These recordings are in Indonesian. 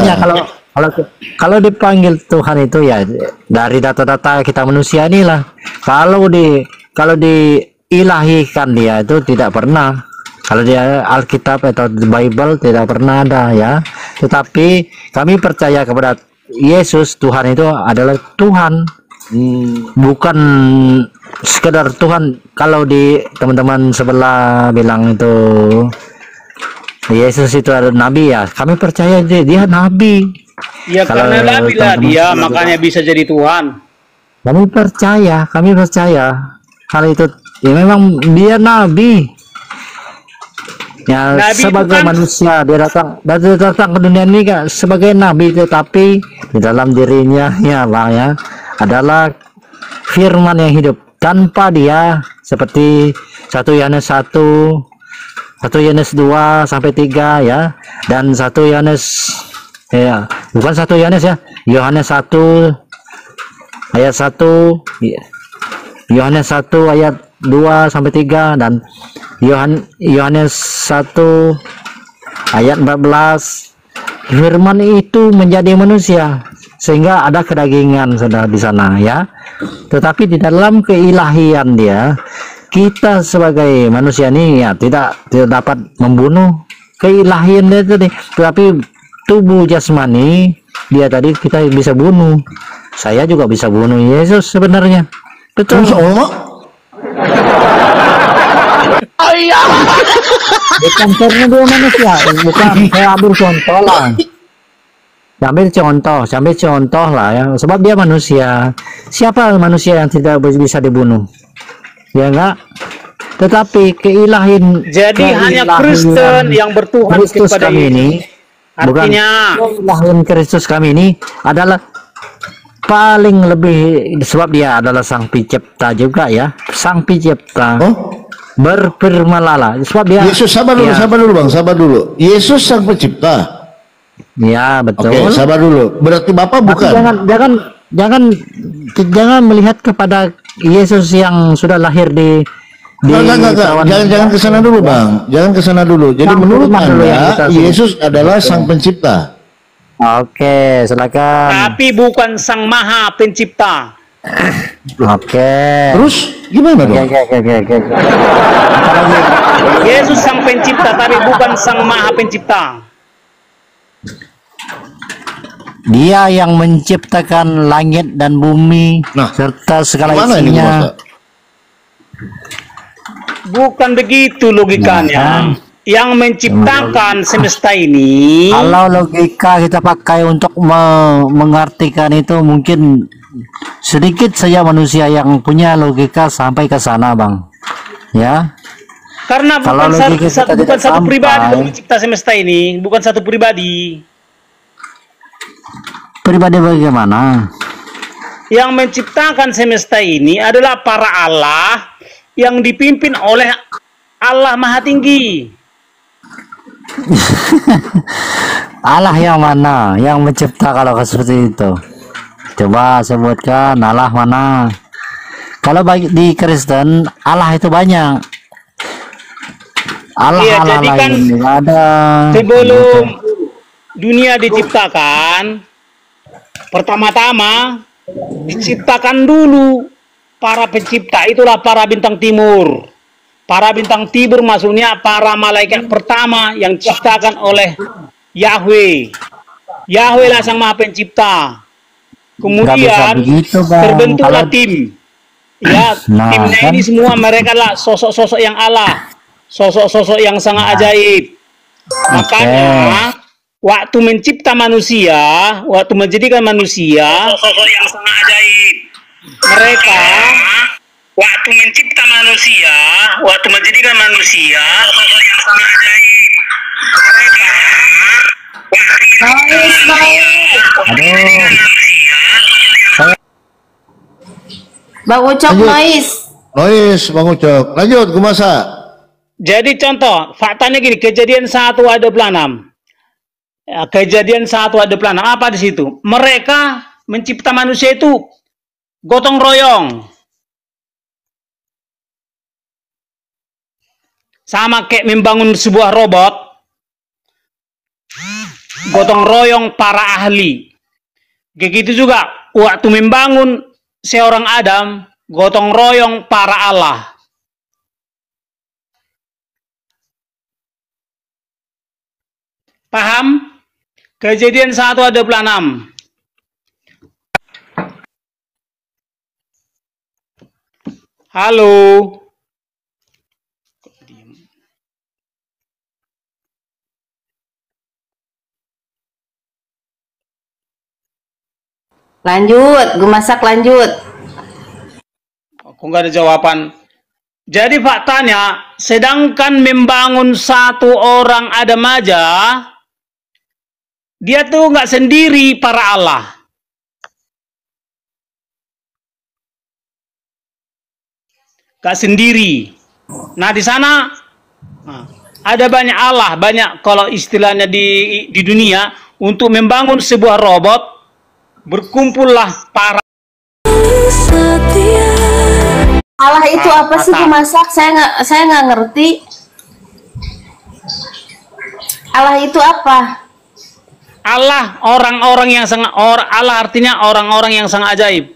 Ya, kalau kalau dipanggil Tuhan itu ya dari data-data kita manusia inilah. Kalau diilahikan dia itu tidak pernah. Kalau dia Alkitab atau the Bible tidak pernah ada ya. Tetapi kami percaya kepada Yesus, Tuhan itu adalah Tuhan. Bukan sekedar Tuhan. Kalau di teman-teman sebelah bilang itu Yesus itu adalah nabi ya, kami percaya dia nabi. Ya Kalau karena nabi lah teman-teman dia, sebelah makanya bilang, bisa jadi Tuhan. kami percaya hal itu. Ya memang dia nabi. Ya Nabi itu sebagai kan manusia dia datang ke dunia ini kan sebagai nabi, tetapi di dalam dirinya ya bang ya adalah firman yang hidup. Tanpa dia seperti 1 Yohanes 2 sampai 3 ya, dan 1 Yohanes ya, bukan 1 Yohanes ya, Yohanes 1 ayat 1, Yohanes 1 ayat 2 sampai 3, dan Yohanes 1 ayat 14. Firman itu menjadi manusia sehingga ada kedagingan sudah di sana ya. Tetapi di dalam keilahian dia, kita sebagai manusia ini ya tidak dapat membunuh keilahian dia tadi. Tetapi tubuh jasmani dia tadi kita bisa bunuh. Saya juga bisa bunuh Yesus sebenarnya. Betul. Bukan karena dia manusia, bukan. Saya ambil contoh lah. Sambil contoh lah ya. Sebab dia manusia. Siapa manusia yang tidak bisa dibunuh? Ya enggak. Tetapi jadi hanya Kristen yang bertuhan Kristus kepada kami ini, artinya keilahian Kristus kami ini adalah paling lebih, sebab dia adalah sang pencipta juga ya, sang pencipta. Berfirmanlah, sebab dia Yesus, sabar dulu bang, sabar dulu. Yesus sang pencipta. Ya betul. Oke, sabar dulu. Berarti Bapak bukan. Jangan melihat kepada Yesus yang sudah lahir di Jangan ke sana dulu bang. Jangan ke sana dulu. Jadi menurut Anda Yesus adalah sang pencipta. Oke, silakan. Tapi bukan sang maha pencipta. Oke. Terus gimana dong? Oke. Yesus sang pencipta tapi bukan sang maha pencipta. Dia yang menciptakan langit dan bumi serta segala isinya. Bukan begitu logikanya. Yang menciptakan semesta ini. Kalau logika kita pakai untuk mengartikan itu, mungkin sedikit saja manusia yang punya logika sampai ke sana, bang. Ya. Karena bukan satu pribadi yang mencipta semesta ini, bukan satu pribadi. Pribadi bagaimana? Yang menciptakan semesta ini adalah para Allah yang dipimpin oleh Allah Maha Tinggi. Allah yang mana yang mencipta kalau seperti itu? Coba sebutkan Allah mana? Kalau di Kristen Allah itu banyak. Allah jadi kan ada. Sebelum dunia diciptakan, pertama-tama diciptakan dulu para pencipta, itulah para bintang timur. Para bintang timur maksudnya para malaikat pertama yang diciptakan oleh Yahweh. Yahweh lah sang maha pencipta. Kemudian terbentuklah tim. Ya, timnya ini semua mereka lah sosok-sosok yang Allah. Sosok-sosok yang sangat ajaib. Makanya waktu mencipta manusia, waktu menjadikan manusia, sosok yang sangat ajaib. Mereka waktu mencipta manusia, waktu menjadikan manusia, sosok yang sangat ajaib. Mereka waktu menjadikan manusia, Bang Ucok noise. Bang Ucok. Lanjut, Kumasa. Jadi contoh, faktanya gini, Kejadian 1 ayat 26. Ya, Kejadian 1 ayat 26. Apa di situ? Mereka mencipta manusia itu gotong royong. Sama kayak membangun sebuah robot. gotong royong para ahli. Begitu juga waktu membangun seorang Adam, gotong royong para Allah. Paham? Kejadian 1:26. Halo. Lanjut, gue masak lanjut. Aku nggak ada jawaban. Jadi faktanya, sedangkan membangun satu orang Adam aja, dia tuh nggak sendiri para Allah. Nggak sendiri. Nah di sana ada banyak Allah, banyak kalau istilahnya di dunia untuk membangun sebuah robot, berkumpullah para Allah itu apa sih gue masak? Saya nggak ngerti. Allah itu apa? Allah orang-orang yang sangat Allah artinya orang-orang yang sangat ajaib.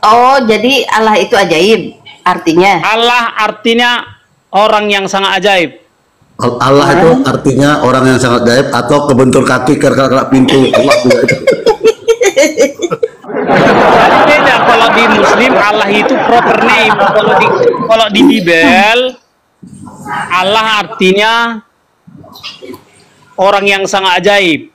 Oh, jadi Allah itu ajaib artinya. Allah artinya orang yang sangat ajaib. Allah itu artinya orang yang sangat gaib atau kebentur kaki kerak pintu. Allah juga itu. Beda kalau di Muslim Allah itu proper name. Kalau di Bible Allah artinya orang yang sangat ajaib.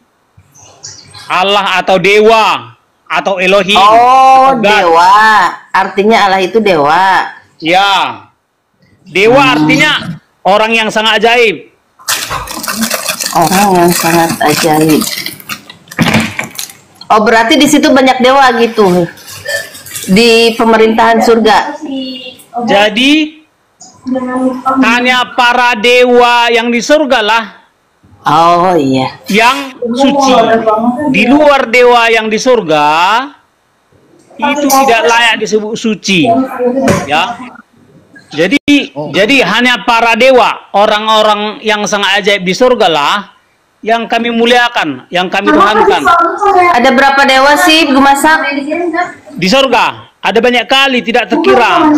Allah atau dewa atau Elohim. Oh, dewa. Artinya Allah itu dewa. Ya. Dewa artinya orang yang sangat ajaib. Orang yang sangat ajaib. Oh, berarti di situ banyak dewa gitu. Di pemerintahan surga. Jadi hanya para dewa yang di surga lah Oh iya. yang suci. Di luar dewa yang di surga itu tidak layak disebut suci. Ya. Jadi hanya para dewa, orang-orang yang sangat ajaib di surga lah yang kami muliakan, yang kami tuhankan. Ada berapa dewa sih gue masak? Di surga ada banyak kali, tidak terkira.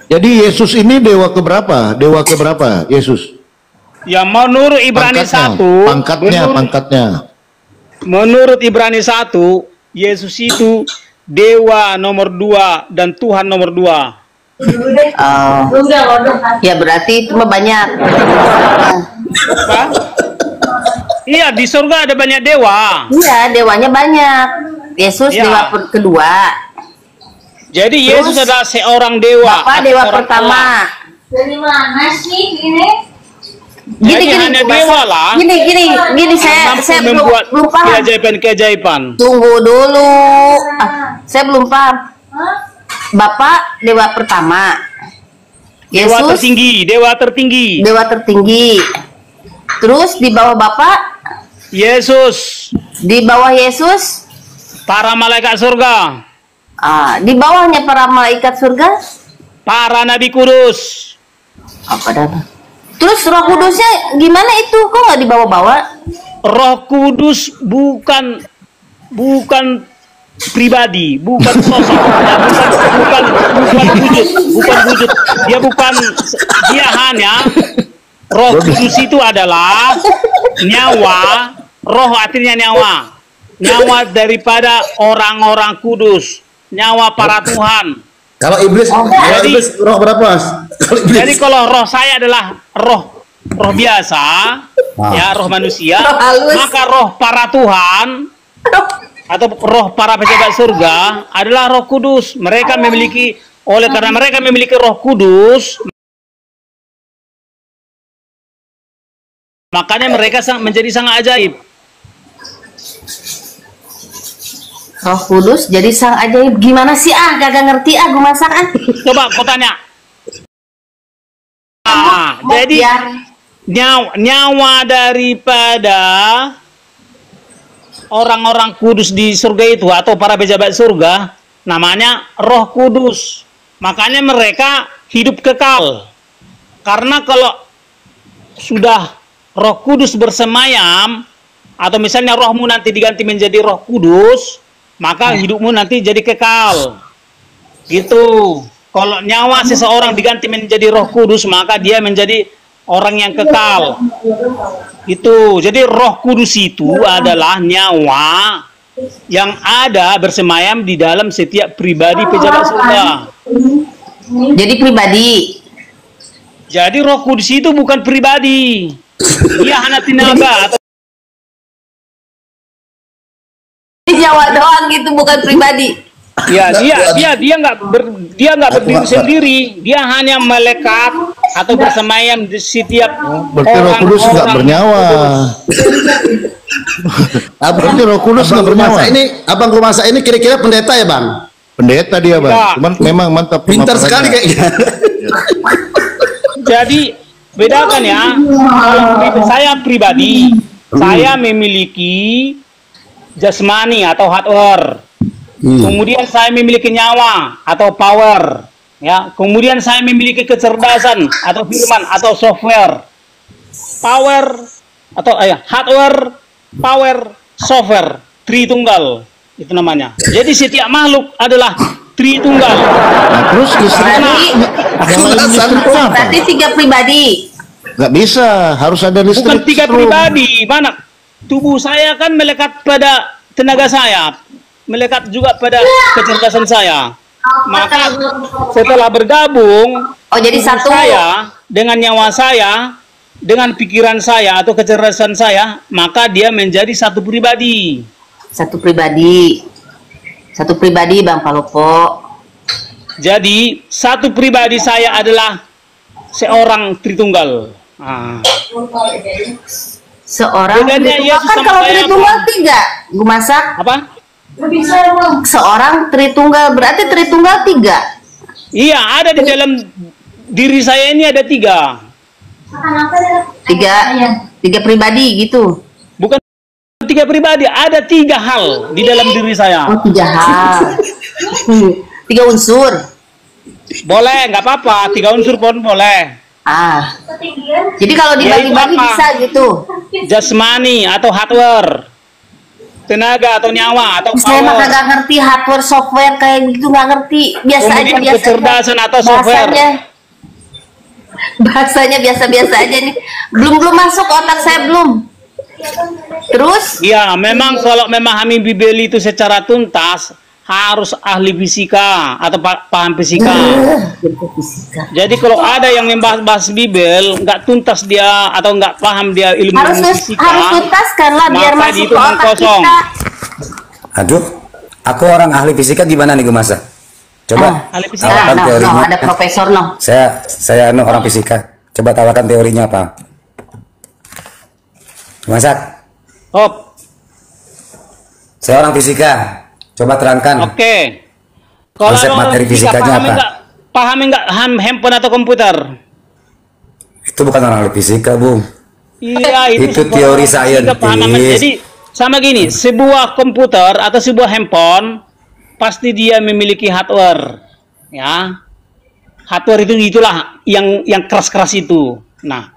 Jadi Yesus ini dewa keberapa? Dewa keberapa? Yesus. Ya menurut Ibrani 1, Pangkatnya. menurut Ibrani 1, Yesus itu dewa nomor 2 dan Tuhan nomor 2. Ya berarti itu mah banyak. Apa? Iya, di surga ada banyak dewa. Iya, dewanya banyak. Yesus Ya. dewa kedua. Jadi Yesus adalah seorang dewa. Bapak dewa orang pertama. Allah. Dari mana sih ini? Jadi hanya dewa lah. Gini saya belum membuat paham. keajaiban-keajaiban. Tunggu dulu. Saya belum paham. Bapak dewa pertama. Dewa Yesus tertinggi, dewa tertinggi. dewa tertinggi. Terus di bawah Bapak, Yesus, di bawah Yesus, para malaikat surga, di bawahnya para malaikat surga. para nabi kudus. Apa dah? Terus Roh Kudusnya gimana itu? Kok nggak dibawa-bawa? Roh Kudus bukan pribadi, bukan sosok, bukan wujud. Dia hanya Roh Kudus itu adalah nyawa, roh artinya nyawa daripada orang-orang kudus, nyawa para Tuhan. Kalau iblis, iblis roh berapa? Jadi kalau roh saya adalah roh biasa, ya roh manusia, Roh halus. maka roh para Tuhan atau roh para pejabat surga adalah Roh Kudus. Mereka memiliki, oleh karena mereka memiliki Roh Kudus, makanya mereka menjadi sangat ajaib. Roh Kudus jadi sang ajaib. Gimana sih? Gak ngerti gue masak Coba kau tanya. Jadi nyawa daripada orang-orang kudus di surga itu atau para pejabat surga namanya Roh Kudus. Makanya mereka hidup kekal. Karena kalau sudah Roh Kudus bersemayam, atau misalnya rohmu nanti diganti menjadi Roh Kudus, maka hidupmu nanti jadi kekal. Gitu. Kalau nyawa seseorang diganti menjadi Roh Kudus, maka dia menjadi orang yang kekal. Itu. Jadi Roh Kudus itu adalah nyawa yang ada bersemayam di dalam setiap pribadi pejabat surga. Jadi pribadi. Jadi Roh Kudus itu bukan pribadi. Dia hanya tenaga atau Nyawa doang gitu, bukan pribadi. ya dia nggak berdiri sendiri. Dia hanya melekat atau bersemayam di setiap Berarti Roh Kudus nggak bernyawa. Berarti Roh Kudus nggak bernyawa. Abang Kumasa ini kira-kira pendeta ya, Bang? Pendeta dia, Bang. Ya. Cuman memang mantap. Pintar sekali kayaknya. Jadi bedakan ya. Kalau saya pribadi, saya memiliki jasmani atau hardware. Kemudian saya memiliki nyawa atau power. Ya, kemudian saya memiliki kecerdasan atau firman atau software. Power atau hardware, power, software, Tritunggal itu namanya. Jadi setiap makhluk adalah Tritunggal. Nah, terus listriknya Berarti 3 pribadi. nggak bisa, harus ada listrik. Bukan 3 strom. pribadi. Mana tubuh saya kan melekat pada tenaga saya, melekat juga pada kecerdasan saya. Maka setelah bergabung, Oh, jadi tubuh satu. saya dengan nyawa saya, dengan pikiran saya atau kecerdasan saya, maka dia menjadi satu pribadi. Satu pribadi. Satu pribadi, Bang Palopo. Jadi satu pribadi saya adalah seorang Tritunggal. Seorang Bedanya Tritunggal Yesus kan sama kalau saya Tritunggal apa? 3. Gue masak. Apa? Seorang Tritunggal berarti Tritunggal 3. Iya, ada di dalam diri saya ini ada 3. 3 pribadi gitu. Bukan 3 pribadi, ada 3 hal di dalam diri saya. Oh, 3 hal. 3 unsur. Boleh, nggak apa-apa. 3 unsur pun boleh. Jadi kalau dibagi-bagi Yaitu apa? bisa gitu. Jasmani atau hardware, tenaga atau nyawa atau Saya mah power. kagak ngerti hardware software kayak gitu, nggak ngerti. Biasa aja Kemudian biasa. kecerdasan atau software. Bahasanya biasa-biasa aja nih. Belum masuk otak saya belum. Terus Ya, memang kalau memahami Bibel itu secara tuntas harus ahli fisika atau paham fisika. fisika. Jadi kalau ada yang membahas Bibel nggak tuntas dia atau nggak paham dia ilmu Harus fisika, tuntaskan lah biar maka masuk itu ke otak kosong. kita. Aduh, aku orang ahli fisika gimana nih Gumasa? Coba ahli fisika. tawarkan Nah, teorinya. ada profesor no. Saya orang fisika. Coba tawarkan teorinya apa? Gumasa, Oh, saya orang fisika. Coba terangkan. oke. Kalau Konsep orang materi fisika, fisikanya apa? Pahami nggak handphone atau komputer? Itu bukan orang ahli fisika, Bung. Iya, Itu sebuah teori fisika saintis. paham. Jadi sama gini, sebuah komputer atau sebuah handphone pasti dia memiliki hardware, ya. Hardware itu itulah yang keras-keras itu. Nah,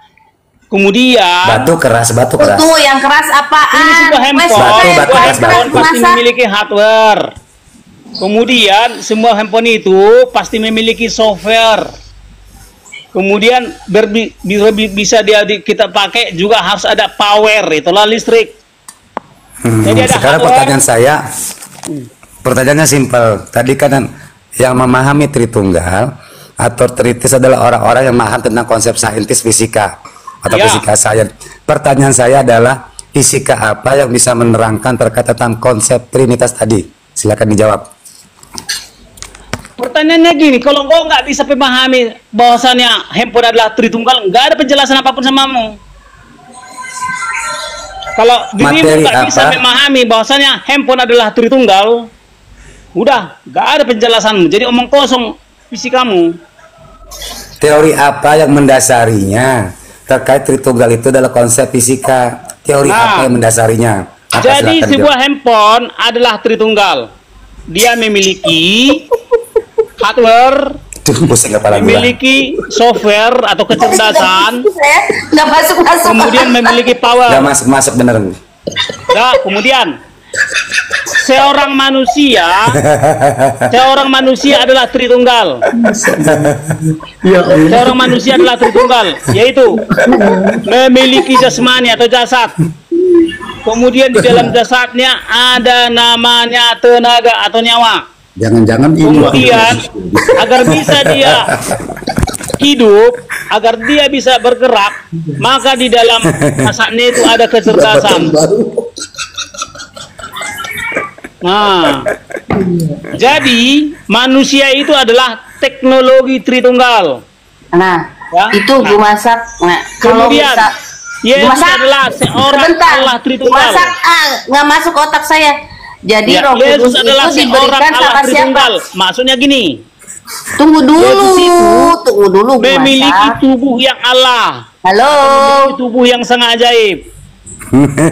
kemudian Batu keras. Itu yang keras apaan? ini sebuah handphone, Batu sebuah keras, handphone batu. pasti memiliki hardware. Kemudian semua handphone itu pasti memiliki software. Kemudian bisa kita pakai juga harus ada power, itulah listrik. Jadi ada Sekarang hardware. pertanyaannya simpel. Tadi kan yang memahami Tritunggal atau Tritis adalah orang-orang yang paham tentang konsep saintis fisika atau Ya. fisika sains. Pertanyaan saya adalah fisika apa yang bisa menerangkan terkait tentang konsep Trinitas tadi? Silakan dijawab. Pertanyaannya gini, kalau kau nggak bisa memahami bahwasannya handphone adalah Tritunggal, nggak ada penjelasan apapun samamu. Kalau dirimu Materi nggak bisa apa? memahami bahwasannya handphone adalah Tritunggal, udah nggak ada penjelasanmu. Jadi omong kosong fisikamu. Teori apa yang mendasarinya terkait Tritunggal itu adalah konsep fisika? Teori Nah, apa yang mendasarinya? Apa, Jadi silakan sebuah dijawab. handphone adalah Tritunggal. Dia memiliki hardware, Itu pusing kepala gua. memiliki software atau kecerdasan, Saya nggak masuk-masuk. kemudian memiliki power. Gak masuk-masuk bener. Nah, kemudian seorang manusia adalah Tritunggal. Seorang manusia adalah Tritunggal, yaitu memiliki jasmani atau jasad. Kemudian di dalam jasadnya ada namanya tenaga atau nyawa. Jangan-jangan ini Kemudian agar bisa dia hidup, agar dia bisa bergerak, maka di dalam jasadnya itu ada kecerdasan. Nah, jadi manusia itu adalah teknologi Tritunggal. Nah, Ya. itu gue masak. Nah, kalau Kemudian bisa Yesus Gua masak. adalah seorang Sebentar. Allah Gua Tritunggal. masak nggak masuk otak saya. Jadi Ya, Roh Yesus Kudus adalah itu seorang diberikan Allah sama siapa? Tritunggal. Maksudnya gini, Tunggu dulu, Yesus itu tunggu dulu. Gua memiliki masak. tubuh yang Allah, Halo, tubuh yang sangat ajaib.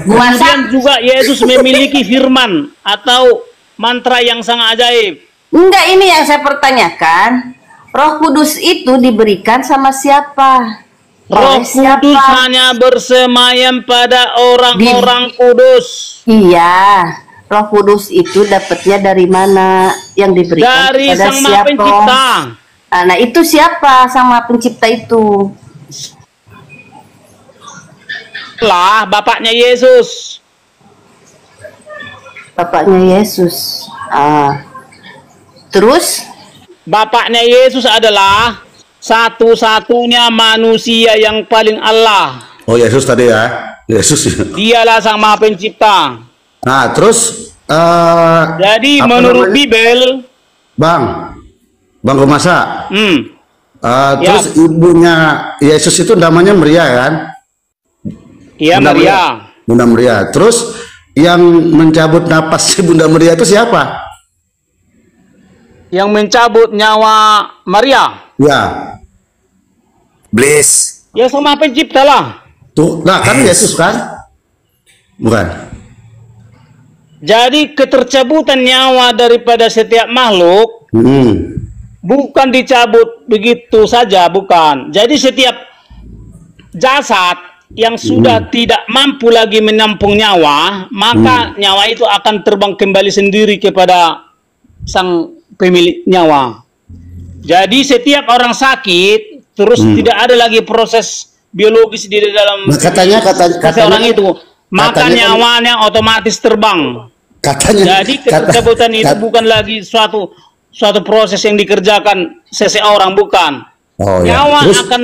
gua masak. Kemudian juga Yesus memiliki firman atau mantra yang sangat ajaib. Enggak, ini yang saya pertanyakan. Roh Kudus itu diberikan sama siapa? Roh Oleh siapa? Kudus hanya bersemayam pada orang-orang kudus. Iya, Roh Kudus itu dapatnya dari mana? Yang diberikan Dari kepada Sang Maha siapa? Pencipta. Nah, itu siapa Sang Maha Pencipta itu? Lah, bapaknya Yesus. Bapaknya Yesus. Terus? Bapaknya Yesus adalah satu-satunya manusia yang paling Allah. Oh Yesus tadi ya, Yesus. Dialah Sang Maha Pencipta. Nah terus Jadi apa menurut namanya? Bible, Bang Gomasa, terus Ya. ibunya Yesus itu namanya Maria kan? ya Bunda Maria. Bunda Maria. Terus yang mencabut napas si Bunda Maria itu siapa? Yang mencabut nyawa Maria. Ya, Bliss. Ya Sang Maha Pencipta lah. tuh, nah kan Yesus kan? Bukan? Jadi ketercabutan nyawa daripada setiap makhluk bukan dicabut begitu saja, bukan. Jadi setiap jasad yang sudah tidak mampu lagi menampung nyawa, maka nyawa itu akan terbang kembali sendiri kepada sang pemilik nyawa. Jadi setiap orang sakit, terus tidak ada lagi proses biologis di dalam Nah, katanya orang itu, maka katanya kan- nyawanya otomatis terbang. Katanya. Jadi ketercabutan itu bukan lagi suatu proses yang dikerjakan seseorang, bukan. Oh, ya. Nyawa Terus? akan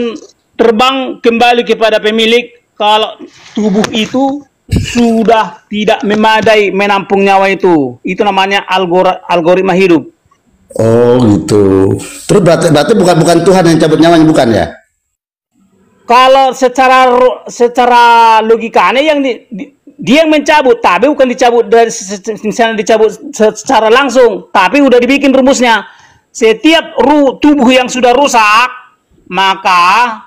terbang kembali kepada pemilik kalau tubuh itu sudah tidak memadai menampung nyawa itu. Itu namanya algoritma hidup. Oh gitu. Terus berarti bukan Tuhan yang cabut nyawanya, bukan ya? Kalau secara logikanya yang dia yang mencabut, tapi bukan dicabut dari misalnya dicabut secara langsung, tapi udah dibikin rumusnya. Setiap tubuh yang sudah rusak, maka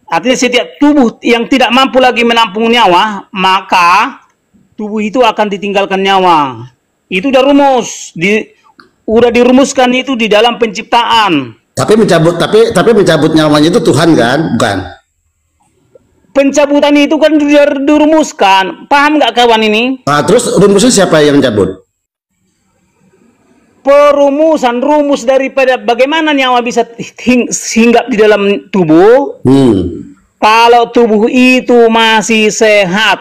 artinya setiap tubuh yang tidak mampu lagi menampung nyawa, maka tubuh itu akan ditinggalkan nyawa. Itu udah rumus, udah dirumuskan itu di dalam penciptaan. Tapi mencabut nyawanya itu Tuhan kan, bukan? Pencabutan itu kan dirumuskan. Paham nggak kawan ini? Nah, terus rumusnya siapa yang mencabut? Rumus daripada bagaimana nyawa bisa hinggap di dalam tubuh. Kalau tubuh itu masih sehat.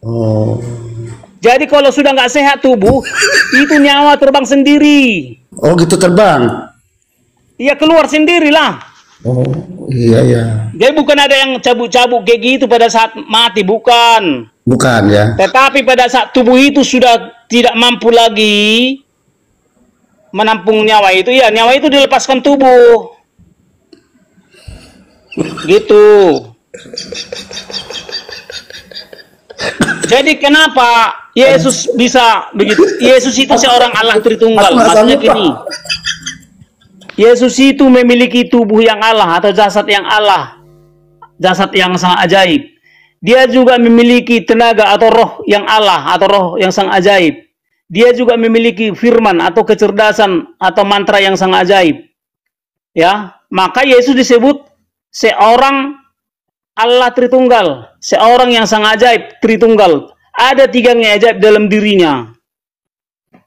Oh. Jadi kalau sudah nggak sehat tubuh, itu nyawa terbang sendiri. Oh gitu, terbang. Iya, keluar sendirilah. Oh iya ya. Jadi bukan ada yang cabut-cabut kayak gitu pada saat mati, bukan. Bukan ya. Tetapi pada saat tubuh itu sudah tidak mampu lagi menampung nyawa itu, ya nyawa itu dilepaskan tubuh. Gitu. Jadi kenapa Yesus bisa begitu? Yesus itu seorang Allah Tritunggal. Maksudnya gini. Yesus itu memiliki tubuh yang Allah atau jasad yang Allah. Jasad yang sangat ajaib. Dia juga memiliki tenaga atau roh yang Allah atau roh yang sangat ajaib. Dia juga memiliki firman atau kecerdasan atau mantra yang sangat ajaib. Ya, maka Yesus disebut seorang Allah Tritunggal, seorang yang sangat ajaib, Tritunggal. Ada 3 yang ajaib dalam dirinya.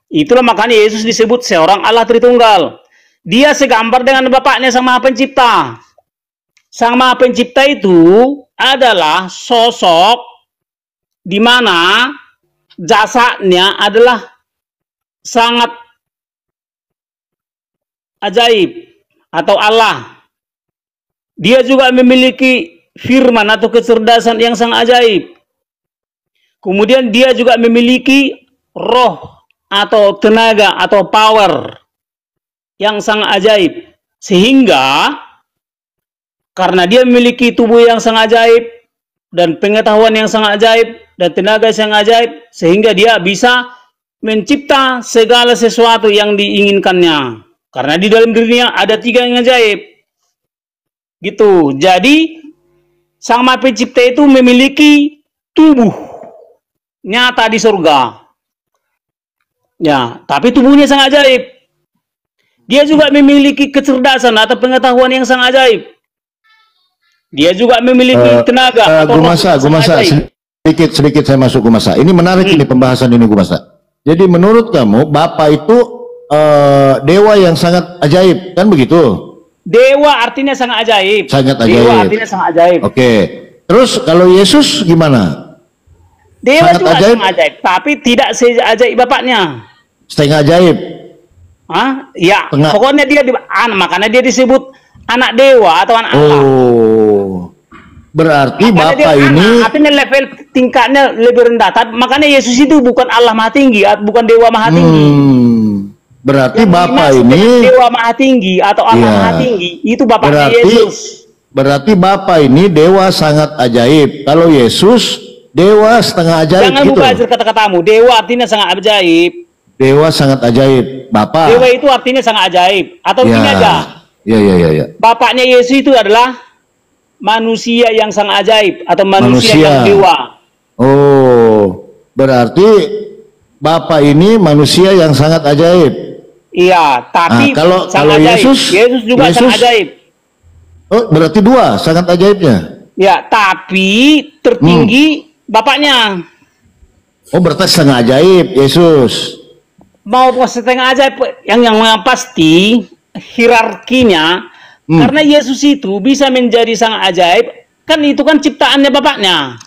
Itulah makanya Yesus disebut seorang Allah Tritunggal. Dia segambar dengan Bapaknya Sang Maha Pencipta. Sang Maha Pencipta itu adalah sosok di mana jasanya adalah sangat ajaib atau Allah. Dia juga memiliki firman atau kecerdasan yang sangat ajaib. Kemudian dia juga memiliki roh atau tenaga atau power yang sangat ajaib. Sehingga karena dia memiliki tubuh yang sangat ajaib dan pengetahuan yang sangat ajaib dan tenaga yang sangat ajaib, sehingga dia bisa mencipta segala sesuatu yang diinginkannya. Karena di dalam dirinya ada 3 yang ajaib. Gitu. Jadi Sang Maha Pencipta itu memiliki tubuh nyata di surga. Ya, tapi tubuhnya sangat ajaib. Dia juga memiliki kecerdasan atau pengetahuan yang sangat ajaib. Dia juga memiliki tenaga atau Gumasa, sedikit saya masuk Gumasa. Ini menarik ini pembahasan ini Gumasa. Jadi menurut kamu Bapa itu dewa yang sangat ajaib, kan begitu? Dewa artinya sangat ajaib. Sangat ajaib. Dewa artinya sangat ajaib. Oke. Terus kalau Yesus gimana? Dewa sangat juga ajaib? sangat ajaib, tapi tidak seajaib Bapaknya. Setengah ajaib. Hah? Ya, Tengah. pokoknya dia makanya dia disebut anak dewa atau anak Allah. Oh. Berarti Makanya dia Bapa ini artinya level tingkatnya lebih rendah. Makanya Yesus itu bukan Allah Maha Tinggi, bukan Dewa Maha Tinggi. Berarti Yang Bapa dimaksud ini dengan Dewa Maha Tinggi atau Allah Iya. Maha Tinggi itu Bapaknya Yesus. Berarti Bapa ini dewa sangat ajaib. Kalau Yesus dewa setengah ajaib Jangan gitu. lupa ajar kata-katamu. Dewa artinya sangat ajaib. Dewa sangat ajaib. Bapa. Dewa itu artinya sangat ajaib. Atau Ya. gini aja. Ya. Bapaknya Yesus itu adalah manusia yang sangat ajaib atau manusia yang dewa. Oh, berarti Bapa ini manusia yang sangat ajaib. Iya, tapi kalau sangat ajaib. Yesus juga sangat ajaib. Oh, berarti 2 sangat ajaibnya. Ya, tapi tertinggi Bapaknya. Oh, berarti setengah ajaib Yesus. Mau setengah ajaib yang pasti hierarkinya, karena Yesus itu bisa menjadi sangat ajaib, kan itu kan ciptaannya Bapaknya.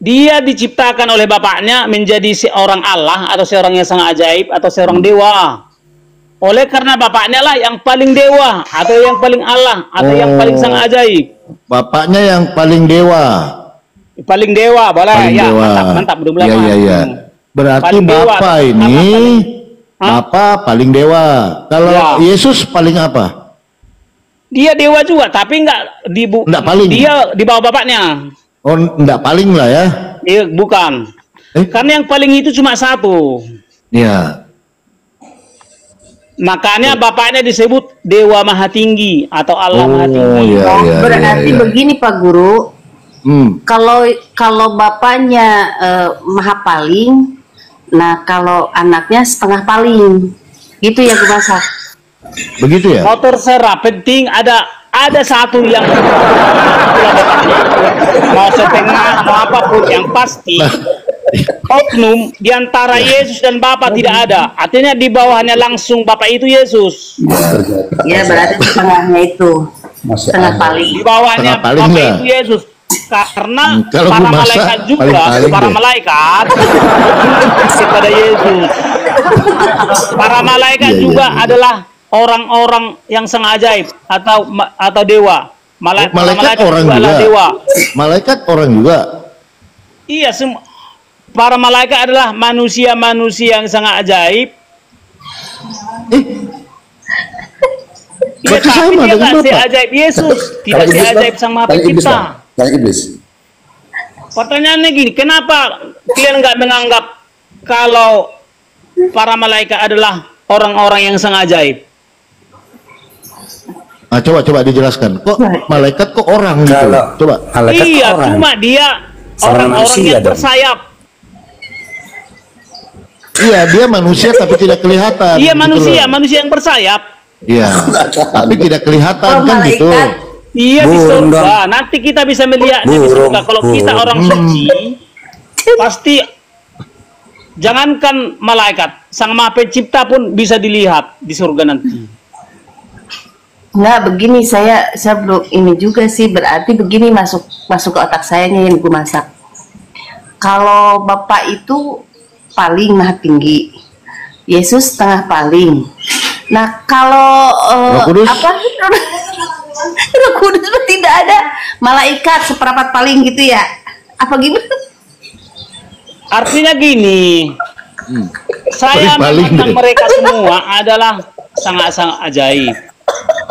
Dia diciptakan oleh Bapaknya menjadi seorang Allah atau seorang yang sangat ajaib atau seorang dewa. Oleh karena Bapaknya lah yang paling dewa atau yang paling Allah atau yang paling sangat ajaib. Bapaknya yang paling dewa. Paling dewa, boleh Paling ya. dewa. Mantap, belum Iya. Berarti Paling dewa. Bapa ini Bapa paling dewa. Kalau Ya. Yesus paling apa? Dia dewa juga, tapi enggak paling. Dia di bawah Bapaknya. Oh, enggak paling lah ya. Iya, bukan. Karena yang paling itu cuma satu. Iya. Makanya Bapaknya disebut Dewa Maha Tinggi atau Allah Maha Tinggi. Iya. Berarti begini Pak Guru, kalau Bapaknya Maha Paling, nah kalau anaknya setengah paling, gitu ya Gumasa. Begitu ya? Motor serap penting ada satu yang mau setengah mau apapun yang pasti oknum diantara Yesus dan Bapa tidak ada. Artinya di bawahnya langsung Bapa itu Yesus. Ya berarti setengahnya itu setengah paling. Di bawahnya Setengah paling Bapa lah. itu Yesus. Karena Kalau para gua masak, malaikat juga, paling-paling para deh. malaikat kepada Yesus. Para malaikat Iya, juga iya. adalah orang-orang yang sangat ajaib atau dewa. Malaikat orang juga juga. adalah dewa. Malaikat orang juga. Iya, para malaikat adalah manusia-manusia yang sangat ajaib. Iya, Berarti tapi sama dia dengan nggak Bapak. seajaib Yesus, tidak seajaib Sang Maha Pencipta. Yang iblis. Pertanyaannya gini, kenapa kalian nggak menganggap kalau para malaikat adalah orang-orang yang sangat ajaib? Nah, coba dijelaskan. Kok malaikat kok orang gitu? Kalau Coba. malaikat Iya, orang. cuma dia Sama orang-orang manusia yang dong. bersayap. Iya, dia manusia tapi tidak kelihatan. Iya, gitu manusia loh. yang bersayap. Iya. Tapi tidak kelihatan Oh, kan gitu. malaikat. Iya di Burung surga. Nanti kita bisa melihat di Burung, surga. Kalau kita burung. orang suci, pasti jangankan malaikat, Sang Maha Pencipta pun bisa dilihat di surga nanti. Enggak, begini saya belum ini juga sih, berarti begini masuk ke otak saya nih yang gue masak. Kalau Bapak itu paling maha tinggi, Yesus setengah paling. Nah kalau Roh Kudus? apa? Roh Kudus tidak ada, malaikat seperempat paling gitu ya? Apa gimana? Artinya gini, saya Paling memandang deh. mereka semua adalah sangat-sangat ajaib.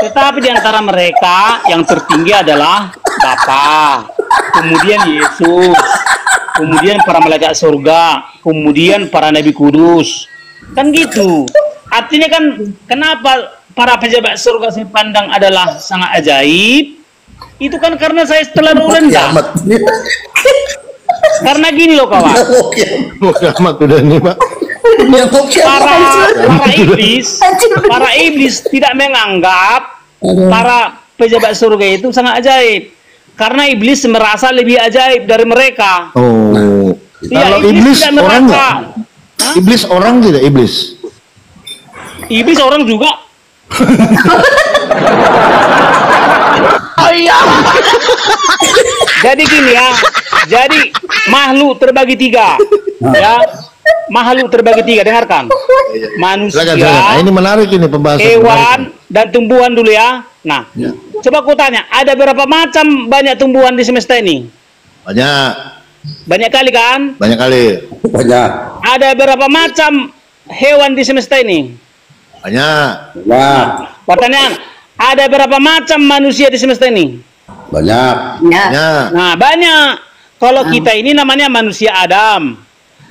Tetapi di antara mereka yang tertinggi adalah Bapa, kemudian Yesus, kemudian para malaikat surga, kemudian para nabi kudus. Kan gitu. Artinya kan kenapa para pejabat surga saya pandang adalah sangat ajaib? Itu kan karena saya terlalu rendah. Kiamat. Karena gini loh kawan. Mau kiamat udah nih, Pak. Para iblis tidak menganggap para pejabat surga itu sangat ajaib. Karena iblis merasa lebih ajaib dari mereka. Oh. Iya, Kalau iblis tidak orang merasa. nggak? Iblis orang tidak iblis? Iblis orang juga. Jadi gini ya. Jadi makhluk terbagi tiga. Ya. Makhluk terbagi tiga, dengarkan. Manusia, Silakan. Nah, ini menarik ini pembahasan. hewan, menarik. dan tumbuhan dulu ya. Nah, coba aku tanya, ada berapa macam banyak tumbuhan di semesta ini? Banyak, Banyak kali kan? banyak kali. Banyak. Ada berapa macam hewan di semesta ini? Banyak. Banyak. Pertanyaan, ada berapa macam manusia di semesta ini? Banyak. Ya. Banyak. Nah, banyak. Kalau kita ini namanya manusia Adam.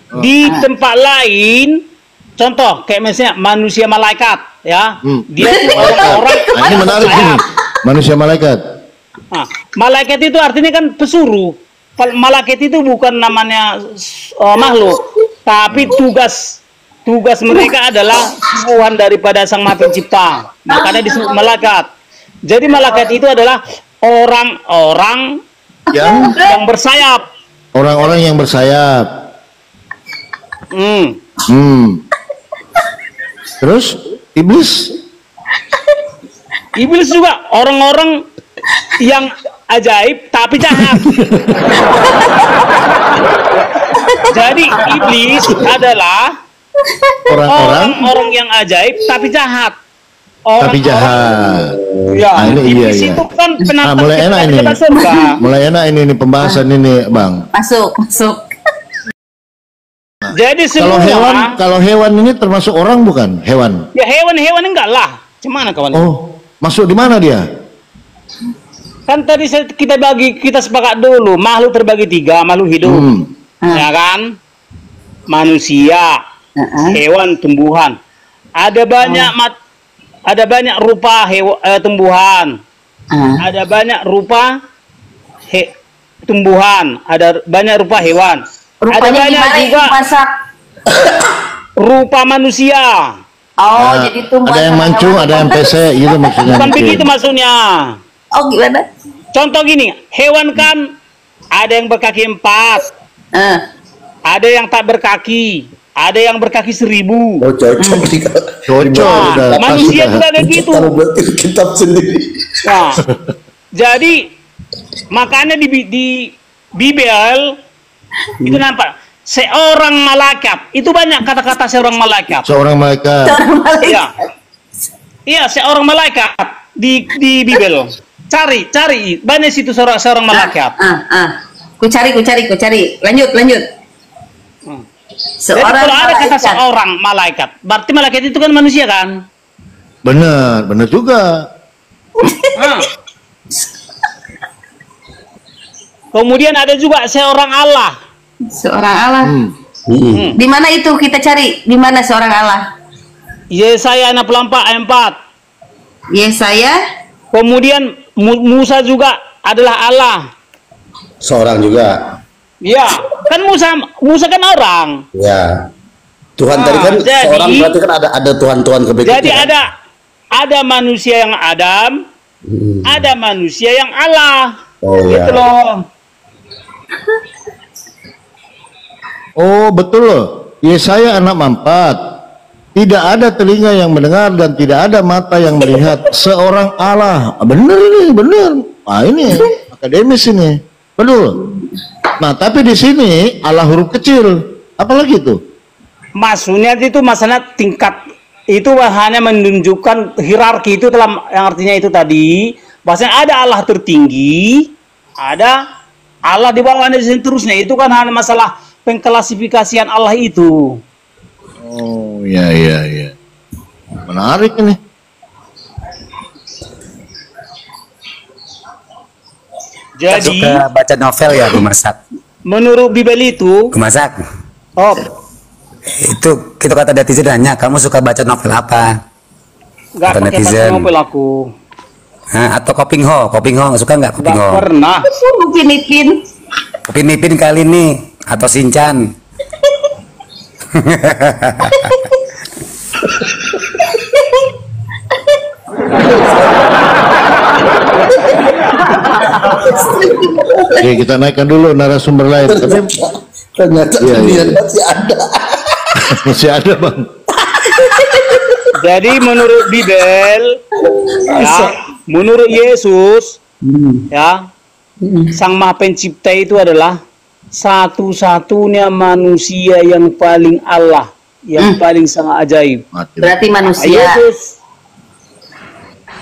Di tempat lain, contoh kayak misalnya manusia malaikat, ya. Dia itu orang-orang. Nah, ini menarik ini. Manusia malaikat. Nah, malaikat itu artinya kan pesuruh. Malaikat itu bukan namanya makhluk, tapi tugas mereka adalah suruhan daripada Sang Maha Pencipta. Makanya disebut malaikat. Jadi malaikat itu adalah orang-orang yang bersayap. Orang-orang yang bersayap. Terus iblis? Iblis juga orang-orang yang ajaib tapi jahat. Jadi iblis adalah orang-orang yang ajaib tapi jahat. Tapi jahat. Ya, Nah, ini iya, iblis iya. itu kan penantang mulai enak ini. kita surga. Mulai enak ini pembahasan ini, Bang. Masuk. Jadi semua Kalau hewan ini termasuk orang bukan? Hewan. ya hewan enggak lah. Gimana kawan? Oh, masuk di mana dia? Kan tadi kita sepakat dulu makhluk terbagi tiga, makhluk hidup. Ya kan? Manusia, hewan, tumbuhan. Ada banyak rupa tumbuhan. Ada banyak rupa tumbuhan, ada banyak rupa hewan. Ada Rupanya banyak gimana juga itu masak? rupa manusia. Oh, Nah, jadi tumbuhan ada yang sama mancung, hewan. ada yang pesek gitu maksudnya. Bukan mungkin. begitu maksudnya. Oh, gimana? Contoh gini, hewan kan ada yang berkaki 4, ada yang tak berkaki, ada yang berkaki 1000. Oh, cocok nih. Cocok. Nah, udah, pas manusia sudah. juga kayak gitu. Taruh berarti kitab sendiri. Nah, jadi makanya di Bible itu nampak seorang malaikat. Itu banyak kata-kata seorang malaikat. Seorang malaikat. Iya. Iya, seorang malaikat di Bible. Cari banyak situ seorang malaikat. Ku cari. Lanjut. Jadi Seorang kalau ada kata malaikat. seorang malaikat, berarti malaikat itu kan manusia kan? Benar juga. Nah. Kemudian ada juga seorang Allah. Seorang Allah. Di mana itu kita cari? Di mana seorang Allah? Yesaya 64 ayat 4. Yesaya. Kemudian Musa juga adalah Allah. Seorang juga. Ya, kan Musa kan orang. Ya. Tuhan tadi kan jadi- seorang berarti kan ada Tuhan-Tuhan kebaikan. Jadi ada manusia yang Adam, ada manusia yang Allah. Oh ya. Gitu loh. Oh betul loh. Yesaya 6:4. Tidak ada telinga yang mendengar dan tidak ada mata yang melihat seorang Allah. Bener ini, bener. Nah ini akademis ini. Betul. Nah tapi di sini Allah huruf kecil. Apalagi itu? Maksudnya itu masalah tingkat, itu hanya menunjukkan hierarki itu dalam yang artinya itu tadi. Bahasanya ada Allah tertinggi, ada Allah di bawah dan seterusnya. Itu kan hanya masalah pengklasifikasian Allah itu. Oh iya iya iya. Menarik ini. Jadi Suka baca novel ya, Bu Masak? menurut Bible itu, Bu Masak, oh itu kita kata netizen nanya, kamu suka baca novel apa? nggak Kata pakai baca netizen. novel aku, Hah, atau Kopingho suka nggak nggak Kopingho? pernah. Upin Ipin. Upin Ipin kali ini atau Shinchan? Oke kita naikkan dulu narasumber lain. Tapi Ternyata Iya, dunia iya. masih ada. masih ada bang. Jadi menurut Bible, ya, menurut Yesus, ya, Sang Maha Pencipta itu adalah satu-satunya manusia yang paling Allah, yang paling sangat ajaib. Mati. Berarti manusia. Yesus.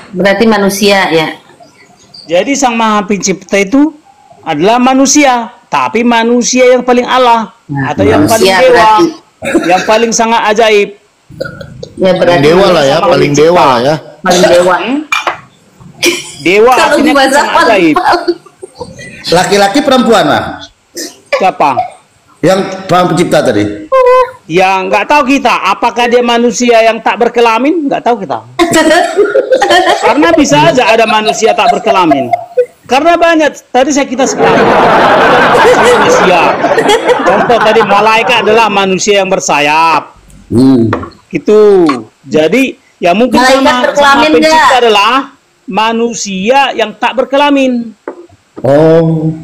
Berarti manusia ya. Jadi Sang Maha Pencipta itu adalah manusia, tapi manusia yang paling Allah atau yang paling manusia dewa, berarti. yang paling sangat ajaib. Ya Paling berarti dewa lah ya, Sama paling pencipta. dewa lah ya. paling dewa. Dewa Kalau artinya kan bahasa sangat ajaib. Laki-laki perempuan lah. Siapa? Yang Tuhan pencipta tadi. Yang nggak tahu kita, apakah dia manusia yang tak berkelamin? Nggak tahu kita. Karena bisa aja ada manusia tak berkelamin. Karena banyak, tadi kita sepakat ada manusia. Contoh tadi malaikat adalah manusia yang bersayap. Gitu. Jadi ya mungkin Malaikat sama berkelamin pencipta nggak? adalah manusia yang tak berkelamin. Oh.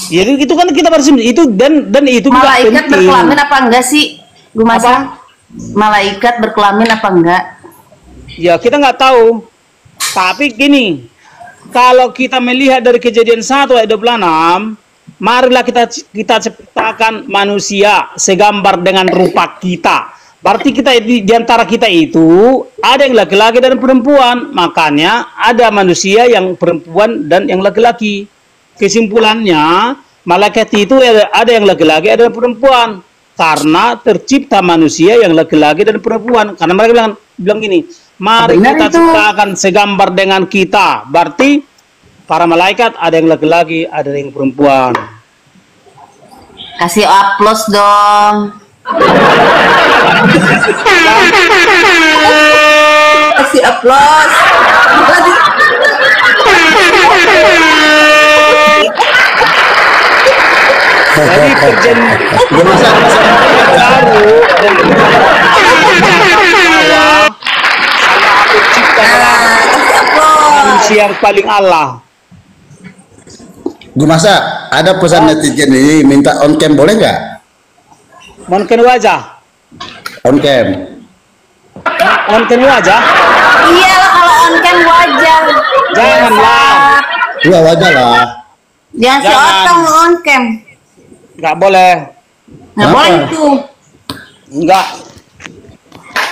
Jadi itu kan kita bersim itu dan itu juga Malaikat penting. berkelamin apa enggak sih? Gue masa malaikat berkelamin apa enggak? Ya kita nggak tahu. Tapi gini, kalau kita melihat dari Kejadian 1 ayat 26, marilah kita ciptakan manusia segambar dengan rupa kita. Berarti kita di antara kita itu ada yang laki-laki dan perempuan. Makanya ada manusia yang perempuan dan yang laki-laki. Kesimpulannya, malaikat itu ada yang laki-laki, ada yang perempuan. Karena tercipta manusia yang laki-laki dan perempuan. Karena mereka bilang gini, mari Benar kita itu. ciptakan segambar dengan kita. Berarti para malaikat ada yang laki-laki, ada yang perempuan. Kasih aplaus dong. Kasih aplaus. Jadi perjanjian baru dan sama pencipta manusia yang paling Allah. Bu Masa, ada pesan netizen ini minta on cam boleh nggak? Mungkin wajah, On cam. mungkin wajah, Iyalah kalau on cam wajar. janganlah, Iya wajar lah. Jangan si Jangan. otong on cam. nggak boleh, Nggak Kenapa? boleh itu. nggak.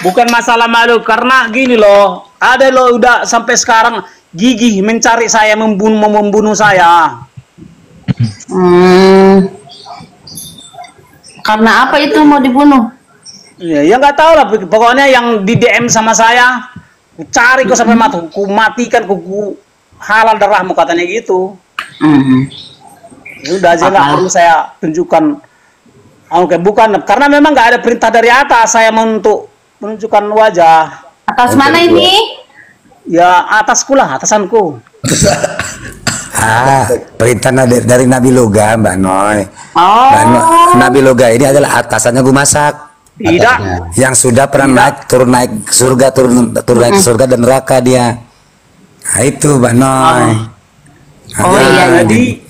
Bukan masalah malu, karena gini loh, ada loh udah sampai sekarang gigih mencari saya, membunuh saya. Karena apa itu mau dibunuh? Ya nggak tahu lah, pokoknya yang di DM sama saya, ku cari kok sampai mati, ku matikan, ku halal darahmu katanya gitu. Ya udah aja nggak perlu saya tunjukkan. Oke, bukan karena memang nggak ada perintah dari atas saya untuk menunjukkan wajah. Atas mana ini? Ya atasku lah, atasanku. Perintah dari Nabi Loga, Mbak Noy. Oh. Nabi Loga ini adalah atasannya Gu Masak. Tidak. Yang sudah pernah naik surga, turun naik surga dan neraka dia. Nah, itu Mbak Noy. Oh iya, Jadi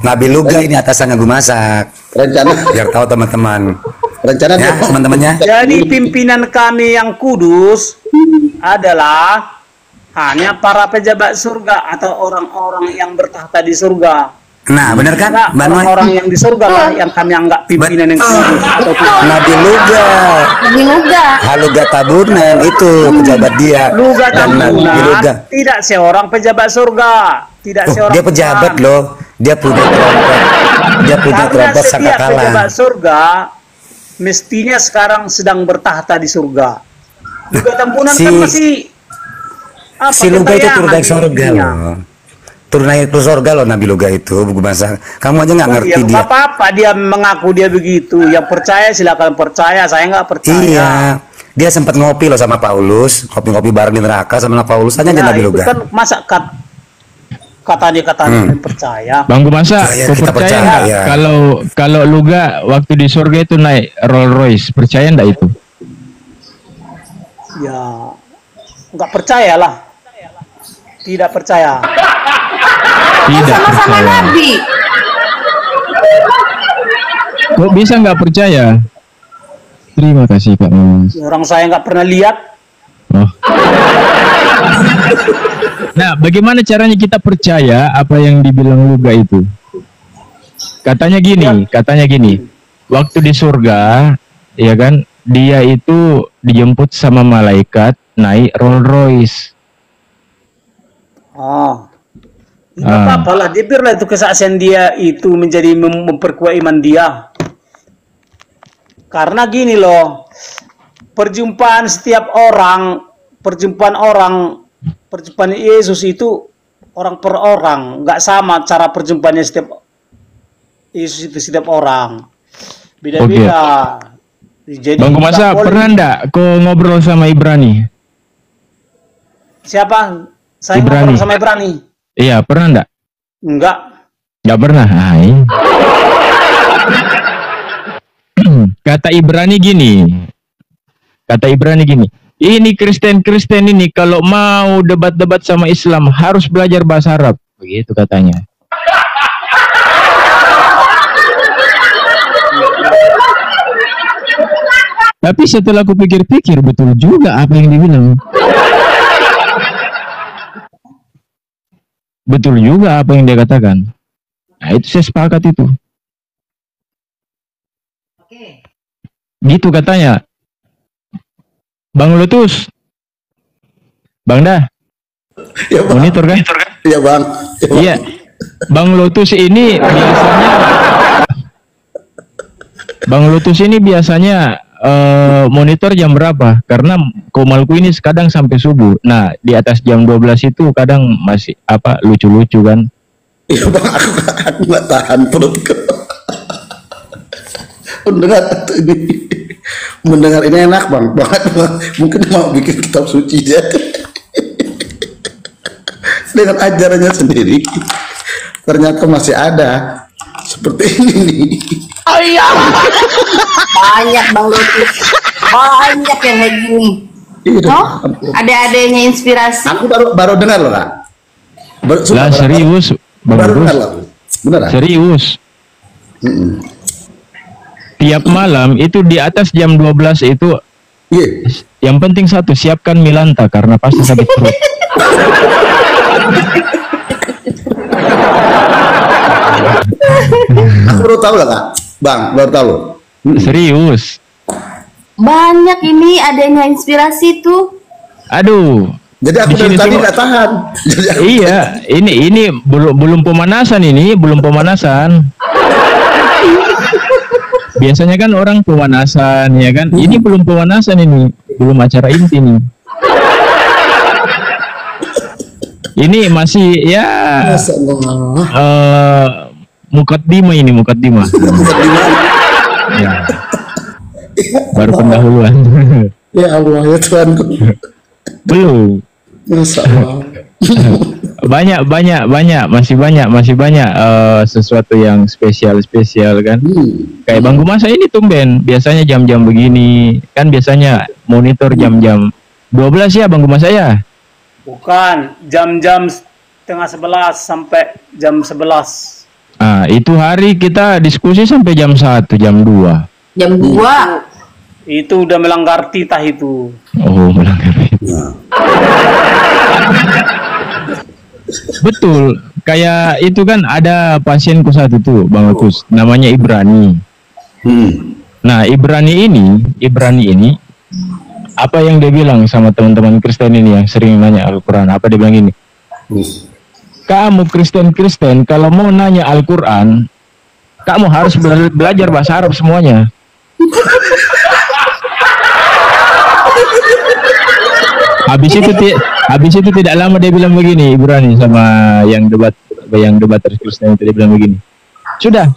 Nabi Luga ini atasannya gue masak. Rencana Biar tahu teman-teman. rencana Ya, teman-temannya. Jadi pimpinan kami yang kudus adalah hanya para pejabat surga atau orang-orang yang bertahta di surga. Nah, benar kan, Enggak, Mbak Noy? orang-orang yang di surga lah yang kami anggap pimpinan yang kudus atau Nabi Luga. Nabi Luga. Haluga Tabunan itu pejabat dia. Luga Dan Nabi Luga. Tabunan tidak seorang pejabat surga, tidak Oh, seorang dia pejabat imam. loh. Dia punya trompet. Dia punya Karena trompet setiap sangkakala. pejabat surga mestinya sekarang sedang bertahta di surga. Luga Tabunan Si- kan masih Si Luga itu turun naik di surga dunia. loh. Turun naik ke surga loh Nabi Luga itu, buku bahasa. Kamu aja nggak ngerti Ya, dia. nggak apa-apa dia mengaku dia begitu. Yang percaya silakan percaya, saya nggak percaya. Iya. Dia sempat ngopi loh sama Paulus, ngopi-ngopi bareng di neraka sama Paulus. Tanya aja Nah, Nabi itu Luga. kan masa katanya percaya. Bang Gumasa, Percaya, kau kita percaya percaya. nggak kalau Luga waktu di surga itu naik Rolls Royce, percaya nggak itu? Ya nggak percaya lah. Tidak percaya. Tidak Sama-sama percaya. Nabi. Kok bisa nggak percaya? Terima kasih Pak Mas. Orang saya nggak pernah lihat. Oh. Nah, bagaimana caranya kita percaya apa yang dibilang Luga itu? Katanya gini, waktu di surga, ya kan, dia itu dijemput sama malaikat naik Rolls Royce. Nggak apa-apa lah. Dia biarlah itu kesaksian dia itu menjadi memperkuat iman dia. Karena gini loh, perjumpaan Yesus itu orang per orang, nggak sama cara perjumpaannya setiap Yesus itu setiap orang, beda-beda. Jadi Bang Gumasa, nggak boleh- pernah ndak kau ngobrol sama Ibrani? Siapa? Saya Ibrani. ngobrol sama Ibrani. Iya, pernah ndak? Enggak. Nggak pernah. Hai. Kata Ibrani gini, ini Kristen ini kalau mau debat-debat sama Islam harus belajar bahasa Arab, begitu katanya. Tapi setelah aku pikir-pikir, betul juga apa yang dibilang. Betul juga apa yang dia katakan. Nah, itu saya sepakat itu. Gitu katanya. Bang Lutus. Bang Dah. Ya bang. Monitor kan? Iya bang. Ya, bang. Iya. Bang Lutus ini biasanya monitor jam berapa? Karena komalku ini kadang sampai subuh. Nah, di atas jam 12 itu kadang masih lucu-lucu kan. Iya bang, aku nggak tahan perutku. Mendengar ini enak bang, banget bang. Mungkin mau bikin kitab suci dia dengan ajarannya sendiri. Ternyata masih ada seperti ini nih. Oh iya. Banyak Bang Lutus. Banyak yang kayak gini. Iya, Oh, ada-adanya inspirasi. aku baru dengar loh kak. Lah serius, Bang Baru Lutus. dengar loh. Beneran? Serius. Tiap malam itu di atas jam 12 itu Iya. yang penting satu, siapkan Milanta karena pasti sakit perut. Aku baru tahu lah kak. Bang, baru tahu. Serius. Banyak ini adanya inspirasi tuh. Aduh. Jadi aku Di dari sini tadi semua- nggak tahan. Jadi aku- Iya, ini belum pemanasan belum pemanasan. Biasanya kan orang pemanasan ya kan. Ini belum pemanasan ini, belum acara inti nih. Ini masih ya Masya Allah. mukaddimah ini mukaddimah. Bukan di mana? Ya. Baru pendahuluan. Ya Allah ya Tuhanku. Belum. Masya Allah. masih banyak sesuatu yang spesial kan. Kayak Bang Gumasa ini tumben, biasanya jam-jam begini, kan biasanya monitor jam-jam 12 ya Bang Gumasa ya? Bukan, jam-jam setengah 11 sampai jam 11. Ah, itu hari kita diskusi sampai jam 1, jam 2. Jam 2. Itu udah melanggar titah itu. Oh, melanggar titah. Betul, kayak itu kan ada pasienku satu tuh Bang Agus, namanya Ibrani. Nah, Ibrani ini apa yang dia bilang sama teman-teman Kristen ini yang sering nanya Al-Quran, apa dia bilang ini? Kamu Kristen kalau mau nanya Al-Quran, kamu harus belajar bahasa Arab semuanya. Habis itu tidak lama dia bilang begini, Ibrani sama yang debat Kristen itu, dia bilang begini. Sudah,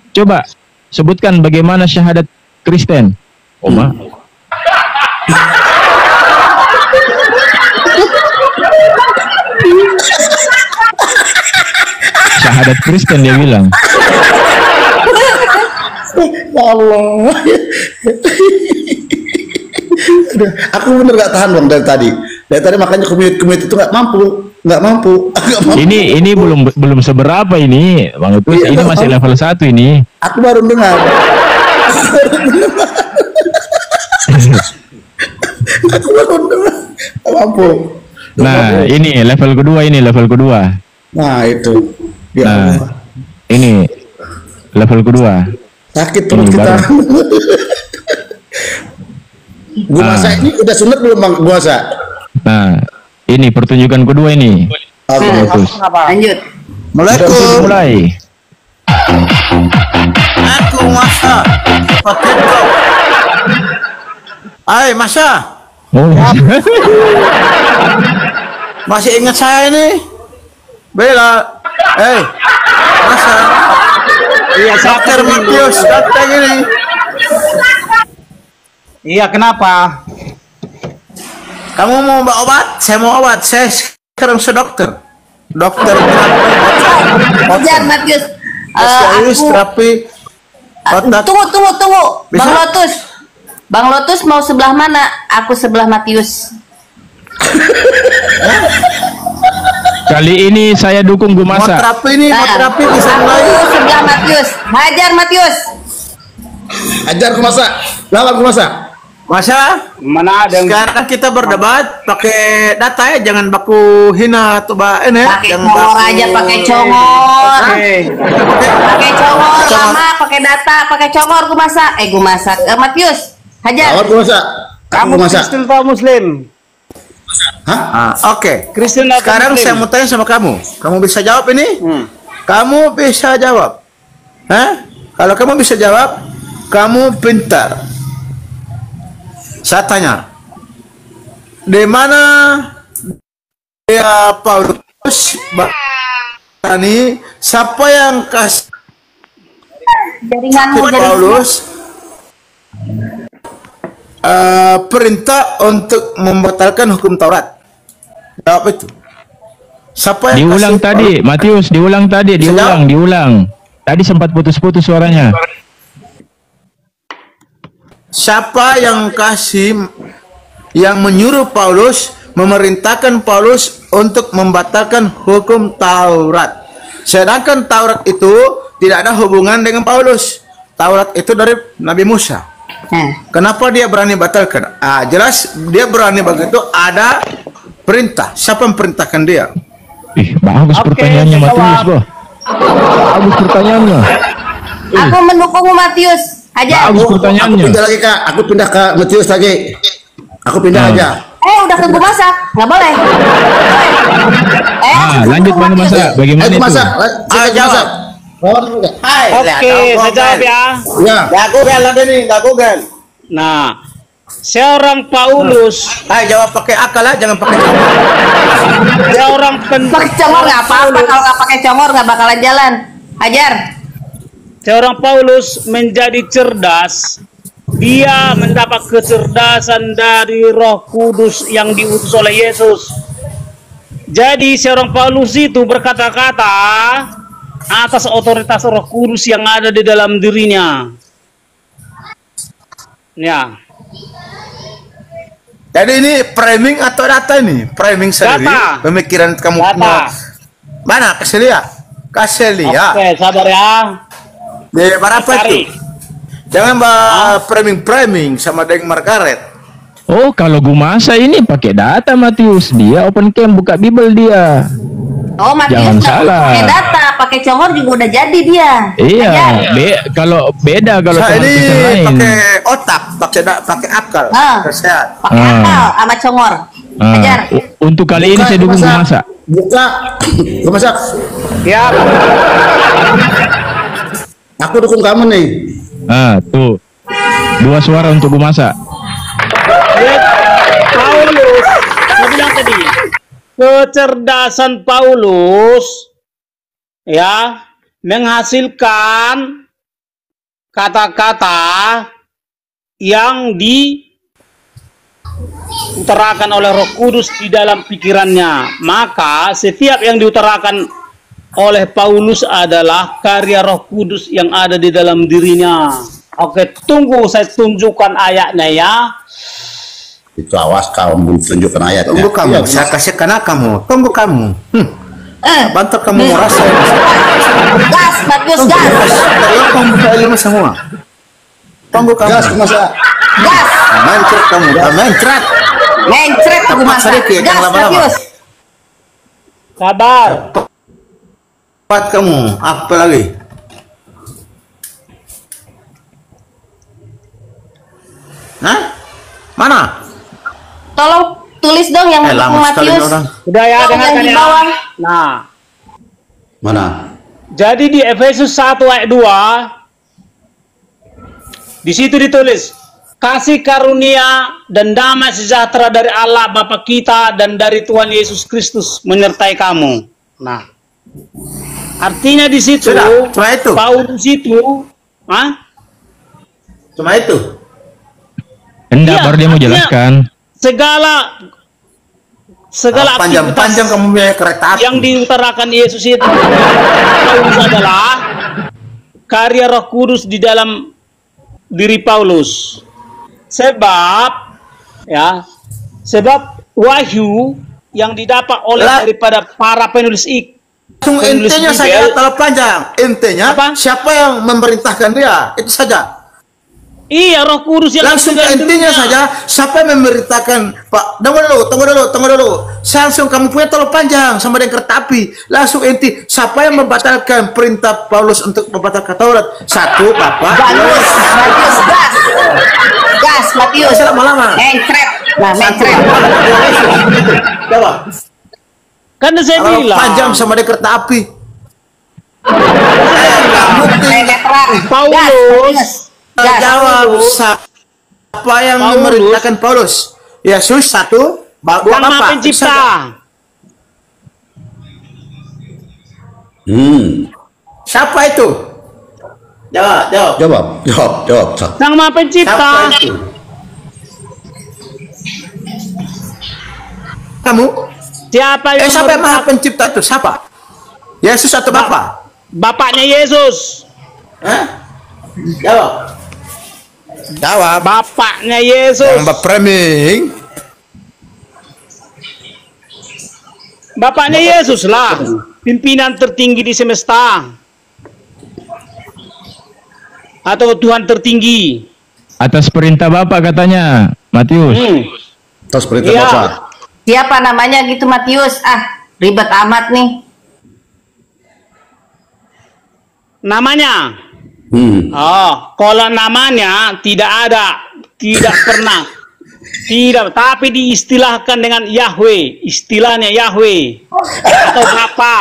coba sebutkan bagaimana syahadat Kristen. Oma. Syahadat Kristen dia bilang. Ya Allah. Aduh, aku bener gak tahan Bang dari tadi. Dari tadi makanya komit itu nggak mampu. Ini belum seberapa ini, Bang Utus. Ini masih level 1 ini. Aku baru dengar. Aku baru dengar. Nggak mampu. Nah, ini level kedua. Nah, itu. Ya nah, Allah. Ini level kedua. Sakit perut kita. Gumasa ini udah sunat belum Bang Gumasa? Nah, ini pertunjukan kedua ini. Oke. Lanjut. Mulai. Aku Masa. Potato. Hai Masa. Oh. Masih ingat saya ini? Bella. Masa. Iya, Dokter Matius datang ini. Iya, kenapa? Kamu mau obat? Saya mau obat. Saya sekarang sedokter. Dokter Hajar Matius. Spesialis terapi otak. Tunggu. Bisa? Bang Lotus mau sebelah mana? Aku sebelah Matius. Kali ini saya dukung Gumasa. Mau terapi ini, mau terapi bisa mulai. Aku sebelah Matius. Hajar Matius. Ajar Gumasa. Lawan Gumasa. Masa? Mana ada yang Sekarang kita berdebat pakai data ya, jangan baku hina atau ini. Pakai congor aja, pakai congor. Pakai congor sama pakai data, pakai congor Gumasa. Matius. Hajar. Lawan Gumasa. kamu Kristen atau Muslim? Hah? Oke. Kristen atau Sekarang Muslim? saya mau tanya sama kamu. Kamu bisa jawab ini? Kamu bisa jawab. Hah? Kalau kamu bisa jawab, kamu pintar. Saya tanya, di mana dia Paulus ini? Siapa yang kasih Paulus perintah untuk membatalkan hukum Taurat? Jawab itu. Siapa yang Diulang kasih tadi, Matius, diulang. Tadi sempat putus-putus suaranya. Siapa yang menyuruh Paulus, memerintahkan Paulus untuk membatalkan hukum Taurat? Sedangkan Taurat itu tidak ada hubungan dengan Paulus. Taurat itu dari Nabi Musa. Kenapa dia berani batalkan? Jelas dia berani begitu, ada perintah. Siapa yang perintahkan dia? Bagus pertanyaannya Matius, Bro. Bagus pertanyaannya. Aku mendukung Matius. Hajar. Bagus Aku pertanyaannya. pindah lagi Kak. Aku pindah ke Matius lagi. Aku pindah aja. Udah ke Gumasa, nggak boleh. Lanjut Bang Gumasa. Bagaimana itu? Jawab. Oke, saya jawab ya. Ya. Gak Google lagi nih, gak Google. Nah, seorang Paulus, Jawab pakai akal lah, jangan pakai congor. seorang Pakai congor nggak apa-apa, kalau nggak pakai congor nggak bakalan jalan. Hajar. seorang Paulus menjadi cerdas. Dia mendapat kecerdasan dari Roh Kudus yang diutus oleh Yesus. Jadi seorang Paulus itu berkata-kata atas otoritas Roh Kudus yang ada di dalam dirinya. Ya. Jadi ini framing atau data ini? Framing sendiri. Data. Pemikiran kamu Data. punya. Mana? Kasih lihat. Kasih lihat. Oke, sabar ya. Di mana apa Cari. itu? Jangan framing sama dengan Margaret. Oh, kalau Gumasa ini pakai data Matius, dia open camp buka Bible dia. Oh, Matius Jangan nggak salah. pakai data, pakai congor juga udah jadi dia. Iya, Ajar. kalau beda kalau Saya sama ini Kristen lain. pakai otak, pakai akal. Ah. Sehat. Pakai akal sama congor. Ah, Ajar. untuk kali ini saya dukung Gumasa. Buka. Gumasa. Ya. Aku dukung kamu nih. Ah, tuh. 2 suara untuk Gumasa. Paulus, saya bilang tadi, kecerdasan Paulus ya menghasilkan kata-kata yang diutarakan oleh Roh Kudus di dalam pikirannya. Maka setiap yang diutarakan oleh Paulus adalah karya Roh Kudus yang ada di dalam dirinya. Oke, tunggu saya tunjukkan ayatnya ya. Itu awas kamu tunjukkan ayatnya. Tunggu kamu, Iya, saya kasih kanak kamu. Tunggu kamu. Bantu kamu merasa. Gas, Matius, gas. Kamu buka ilmu semua. Tunggu kamu. Gas Gumasa. Gas. Mencret kamu, mencret. Mencret ke Gumasa. Sedikit, Gas, yang lama-lama. Matius. Sabar. Cepat kamu, apa lagi? Hah? Mana? Tolong tulis dong yang untuk Lama sekali Matius. orang. Udah ya, Tolong dengarkan yang di ya. bawah. Nah, Mana? jadi di Efesus 1 ayat 2 di situ ditulis, kasih karunia dan damai sejahtera dari Allah Bapa kita dan dari Tuhan Yesus Kristus menyertai kamu. Nah, artinya di situ Sudah, cuma itu. Paulus itu, Cuma itu. Enggak, Iya, baru dia mau artinya jelaskan. segala aktivitas Panjang kamu punya kereta api. yang diutarakan Yesus itu Paulus adalah karya Roh Kudus di dalam diri Paulus. Sebab wahyu yang didapat oleh daripada para penulis Langsung intinya Bibel. saja terlalu panjang. Intinya Apa? siapa yang memerintahkan dia? Itu saja. Iya, Roh Kudus yang Langsung ke ada di intinya dirinya. saja. Siapa yang memerintahkan? Pak, tunggu dulu. Langsung kamu punya terlalu panjang sama dengan kereta api. Langsung inti. Siapa yang membatalkan perintah Paulus untuk membatalkan Taurat? Satu, Bapak. Bagus, Matius, gas. Gas, Matius. Lama-lama. Mencret. Nah, mencret. Coba. Kan saya Terlalu bilang panjang sama dengan kereta api. Meteran. Paulus. Gas, Matius. Jawab siapa yang Paulus. memerintahkan Paulus? Yesus satu, dua Yang Maha Bapak. Pencipta. Siapa itu? Jawab. Jawab. Yang Maha Pencipta. Siapa itu? Kamu? Siapa yang Siapa yang Maha memerintah- Pencipta itu? Siapa? Yesus atau Bapak? Bapaknya Yesus. Jawab. Bapaknya Yesus. Framing. Bapaknya Yesus lah. Pimpinan tertinggi di semesta. Atau Tuhan tertinggi. Atas perintah Bapak katanya, Matius. Terus perintah Iya. Bapak. Siapa namanya gitu, Matius? Ah, ribet amat nih. Namanya. Kalau namanya tidak ada, tidak pernah, tidak. Tapi diistilahkan dengan Yahweh, istilahnya Yahweh atau Bapa.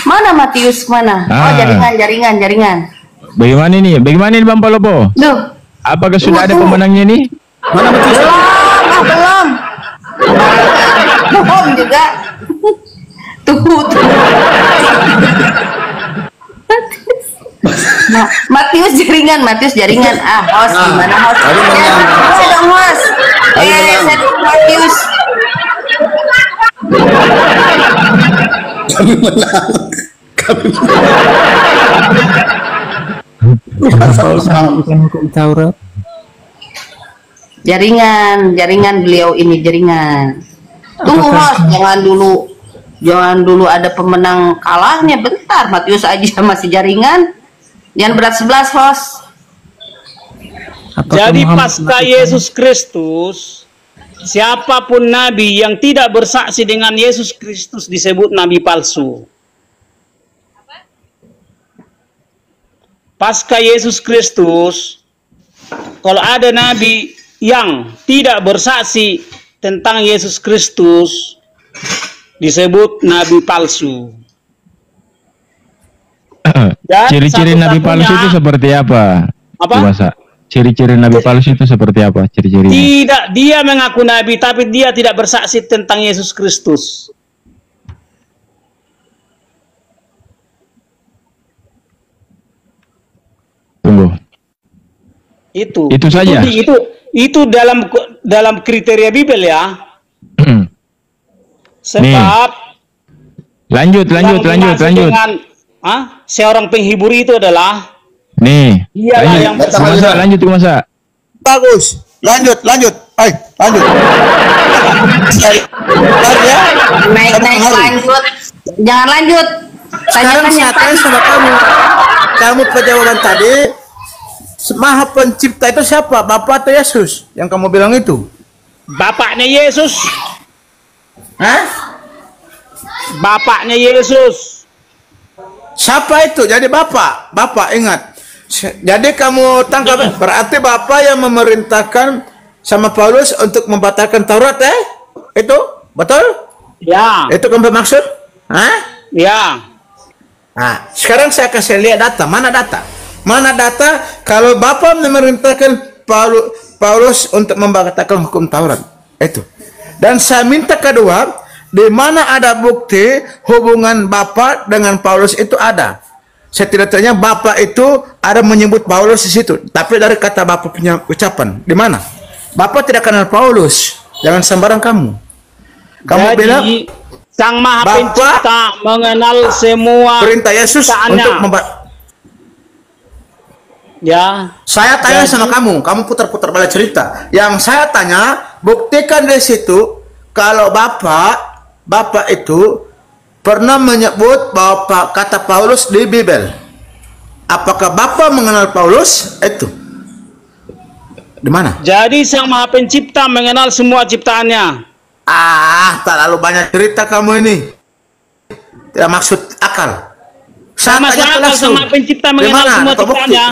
Mana Matius mana? Oh, jaringan. Bagaimana ini? Bagaimana ini Bang Palopo? Duh, Apakah sudah ada pemenangnya ini? Mana Matius? belum. Belum juga. Tunggu. Matius jaringan. Ah, host gimana host? Saya dong host. Saya dong Matius. Kami menang. Kami hukum Taurat. Jaringan beliau ini jaringan. Tunggu host, jangan dulu ada pemenang kalahnya, bentar. Matius aja masih jaringan. Jangan berat 11 host. Jadi pasca Yesus Kristus, siapapun nabi yang tidak bersaksi dengan Yesus Kristus disebut nabi palsu. Pasca Yesus Kristus, kalau ada nabi yang tidak bersaksi tentang Yesus Kristus disebut nabi palsu. Ciri-ciri nabi palsu itu seperti apa? Masa ciri-ciri nabi palsu itu seperti apa? Ciri-cirinya? Tidak, dia mengaku nabi tapi dia tidak bersaksi tentang Yesus Kristus. Tunggu. Itu saja. Itu dalam kriteria Bibel ya. Sebab lanjut. Dengan, seorang penghibur itu adalah lanjut masa. Bagus. Lanjut. Lanjut. Naik lanjut. Jangan lanjut. Sekarang saya tanya sama kamu. Kamu penjawaban tadi, Maha Pencipta itu siapa? Bapak atau Yesus? Yang kamu bilang itu? Bapaknya Yesus. Hah? Bapaknya Yesus. Siapa itu? Jadi Bapak ingat. Jadi kamu tangkap, berarti Bapak yang memerintahkan sama Paulus untuk membatalkan Taurat, Itu betul? Ya. Itu kamu maksud? Hah? Ya. Nah, sekarang saya kasih lihat data. Mana data kalau Bapak memerintahkan Paulus untuk membatalkan hukum Taurat? Itu. Dan saya minta kedua, di mana ada bukti hubungan Bapak dengan Paulus itu ada. Setidaknya Bapak itu ada menyebut Paulus di situ. Tapi dari kata Bapak punya ucapan, di mana? Bapak tidak kenal Paulus. Jangan sembarang kamu. Kamu bilang Sang Maha Pencipta mengenal semua perintah Yesus untuk ya. Saya tanya sama kamu putar-putar balik cerita. Yang saya tanya, buktikan di situ kalau Bapak itu pernah menyebut bahwa kata Paulus di Bible. Apakah Bapak mengenal Paulus? Itu di mana? Jadi Sang Maha Pencipta mengenal semua ciptaannya. Terlalu banyak cerita kamu ini. Tidak maksud akal. Sama siapa Sang Maha Pencipta mengenal semua ciptaannya?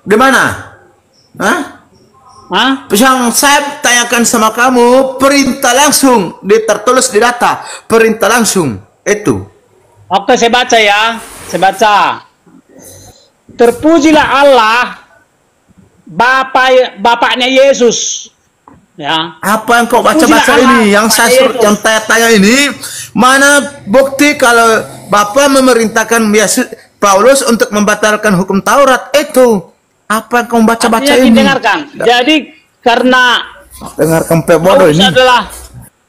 Di mana? Yang saya tanyakan sama kamu, perintah langsung tertulis di data, perintah langsung itu. Oke, saya baca ya. Saya baca. Terpujilah Allah, Bapaknya Yesus. Ya. Apa yang kau baca-baca ini? Yang saya tanya ini, mana bukti kalau Bapak memerintahkan Paulus untuk membatalkan hukum Taurat itu? Apa yang kau baca-baca ini? Dengarkan. Jadi karena dengarkan pebodoh ini adalah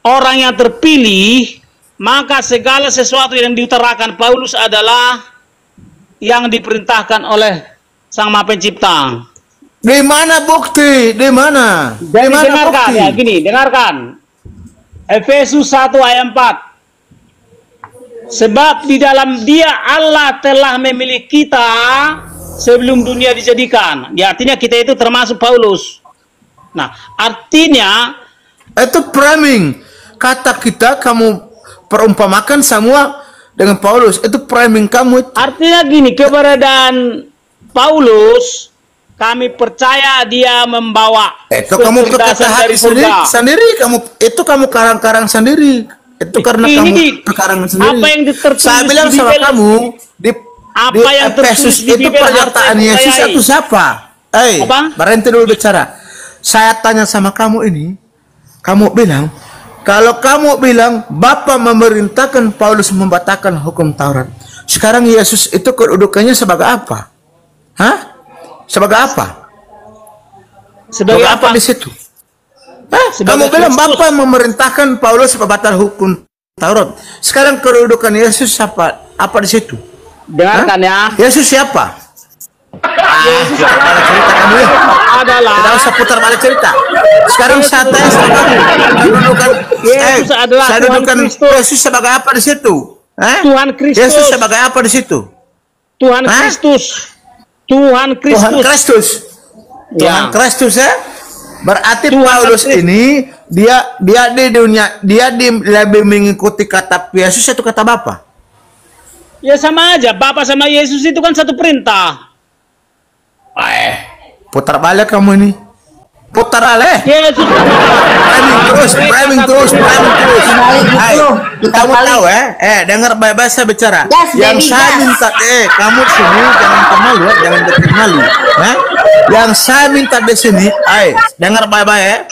orang yang terpilih, maka segala sesuatu yang diutarakan Paulus adalah yang diperintahkan oleh Sang Maha Pencipta. Di mana bukti? Di mana? Jadi dengarkan bukti? Ya gini, dengarkan. Efesus 1 ayat 4. Sebab di dalam Dia Allah telah memilih kita sebelum dunia dijadikan. Ya, artinya kita itu termasuk Paulus. Nah, artinya itu framing. Kata kita kamu perumpamakan semua dengan Paulus. Itu framing kamu. Artinya gini, keberadaan Paulus kami percaya dia membawa itu kamu berkata hati sendiri kamu itu kamu karang-karang sendiri itu karena kamu perkarangan sendiri. Apa yang saya bilang sama kamu di Efesus itu pernyataan Yesus itu siapa? Berhenti dulu bicara. Saya tanya sama kamu ini, kamu bilang kalau kamu bilang Bapa memerintahkan Paulus membatalkan hukum Taurat. Sekarang Yesus itu kedudukannya sebagai apa? Sebagai apa? Sebagai apa di situ? Kamu bilang Bapa memerintahkan Paulus membatal hukum Taurat. Sekarang kedudukan Yesus apa di situ? Dengarkan ya. Yesus siapa? Yesus adalah Tidak usah putar balik cerita. Sekarang saya tanya sama kamu. Kedudukan Yesus adalah saya Tuhan dudukan Kristus. Yesus sebagai apa di situ? Tuhan Kristus. Yesus sebagai apa di situ? Tuhan Kristus. Tuhan Kristus. Tuhan Kristus. Tuhan Kristus ya. Berarti Paulus ini dia di dunia lebih mengikuti kata Yesus atau kata Bapa? Ya sama aja, Bapa sama Yesus itu kan satu perintah. Putar balik kamu ini. Putar balik. Yesus. Framing terus. Hai, kamu tahu dengar baik-baik saya bicara. Yang saya minta kamu sini jangan kemalu, jangan bikin malu. Yang saya minta di sini, dengar baik-baik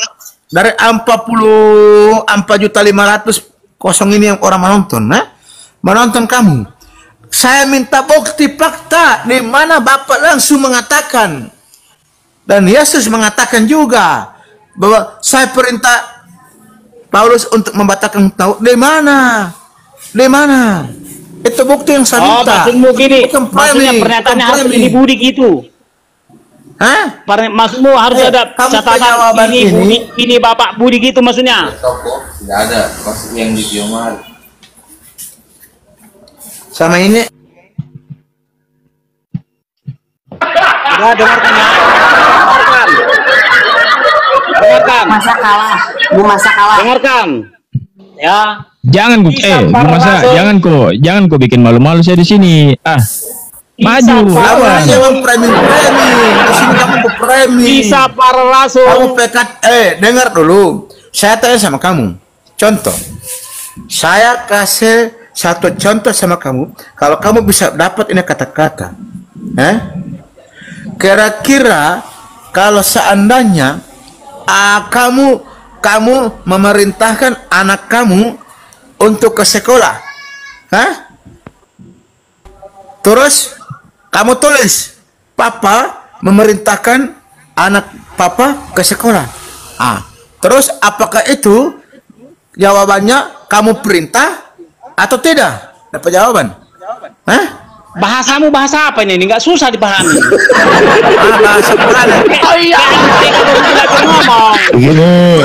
dari 4.500.000 kosong ini yang orang menonton, menonton kamu. Saya minta bukti fakta di mana Bapak langsung mengatakan dan Yesus mengatakan juga bahwa saya perintah Paulus untuk membatalkan Taurat. Di mana? Di mana? Itu bukti yang saya minta. Maksudmu gini, maksudnya pernyataannya harus ini budi gitu. Maksudmu harus ada catatan ini Bapak budi gitu maksudnya. Tidak ada maksud yang di Biomar. Sama ini. Ya, dengarkan ya. Dengarkan. Masa kalah. Bu masa kalah. Dengarkan. Ya. Jangan jangan kok bikin malu-malu saya di sini. Maju lawan. Jangan framing. Di sini kamu framing. Bisa para rasul. Kamu pekat. Dengar dulu. Saya tanya sama kamu. Contoh. Saya kasih satu contoh sama kamu. Kalau kamu bisa dapat ini kata-kata. Kira-kira kalau seandainya kamu memerintahkan anak kamu untuk ke sekolah, terus kamu tulis Papa memerintahkan anak Papa ke sekolah, terus apakah itu jawabannya kamu perintah atau tidak? Dapat jawaban? Bahasamu bahasa apa ini? Nggak susah dipahami. Bahasa Quran. Oh iya. Begini.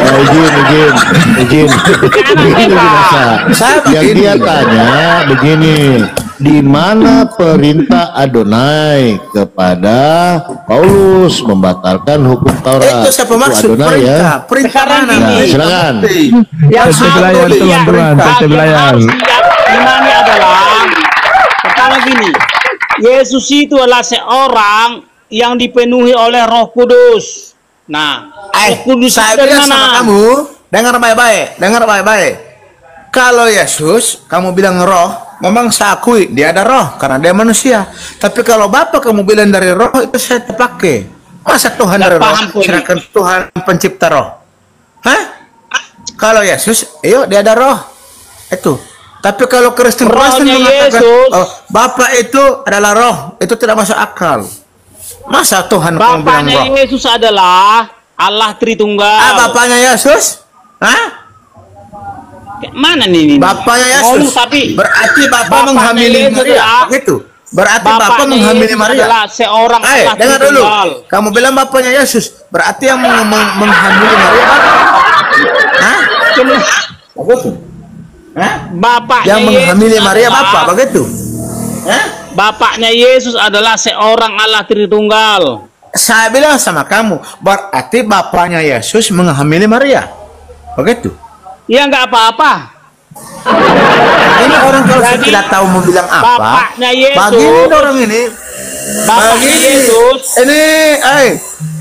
Yang dia tanya begini, di mana perintah Adonai kepada Paulus membatalkan hukum Taurat? Itu siapa maksud Adonai, perintah mana? Silakan. Yang belayan. Ini adalah pertama gini, Yesus itu adalah seorang yang dipenuhi oleh Roh Kudus. Nah, Roh Kudus saya dari bilang mana? sama kamu, dengar baik-baik. Kalau Yesus, kamu bilang roh, memang saya akui dia ada roh karena dia manusia. Tapi kalau Bapak kamu bilang dari roh itu saya terpakai. Masa Tuhan dari roh? Silakan Tuhan pencipta roh. Kalau Yesus, dia ada roh. Itu. Tapi kalau Kristen mengatakan Bapak itu adalah roh, itu tidak masuk akal. Masa Tuhan kamu bilang roh? Bapaknya Yesus adalah Allah Tritunggal. Bapaknya Yesus? Mana nih? Bapaknya Yesus. Berarti Bapak menghamili Maria. Begitu. Berarti Bapak menghamili Maria. Adalah seorang Allah dengar dulu. Tritunggal. Kamu bilang Bapaknya Yesus. Berarti yang menghamili Maria Bapak. Begitu. Bapaknya yang menghamili Yesus Maria adalah, Bapak, begitu? Bapaknya Yesus adalah seorang Allah Tritunggal. Saya bilang sama kamu, berarti Bapaknya Yesus menghamili Maria, begitu? Ya nggak apa-apa. Ini orang kalau tidak tahu mau bilang apa, Bapaknya Yesus. bagi orang ini, Bapaknya Yesus.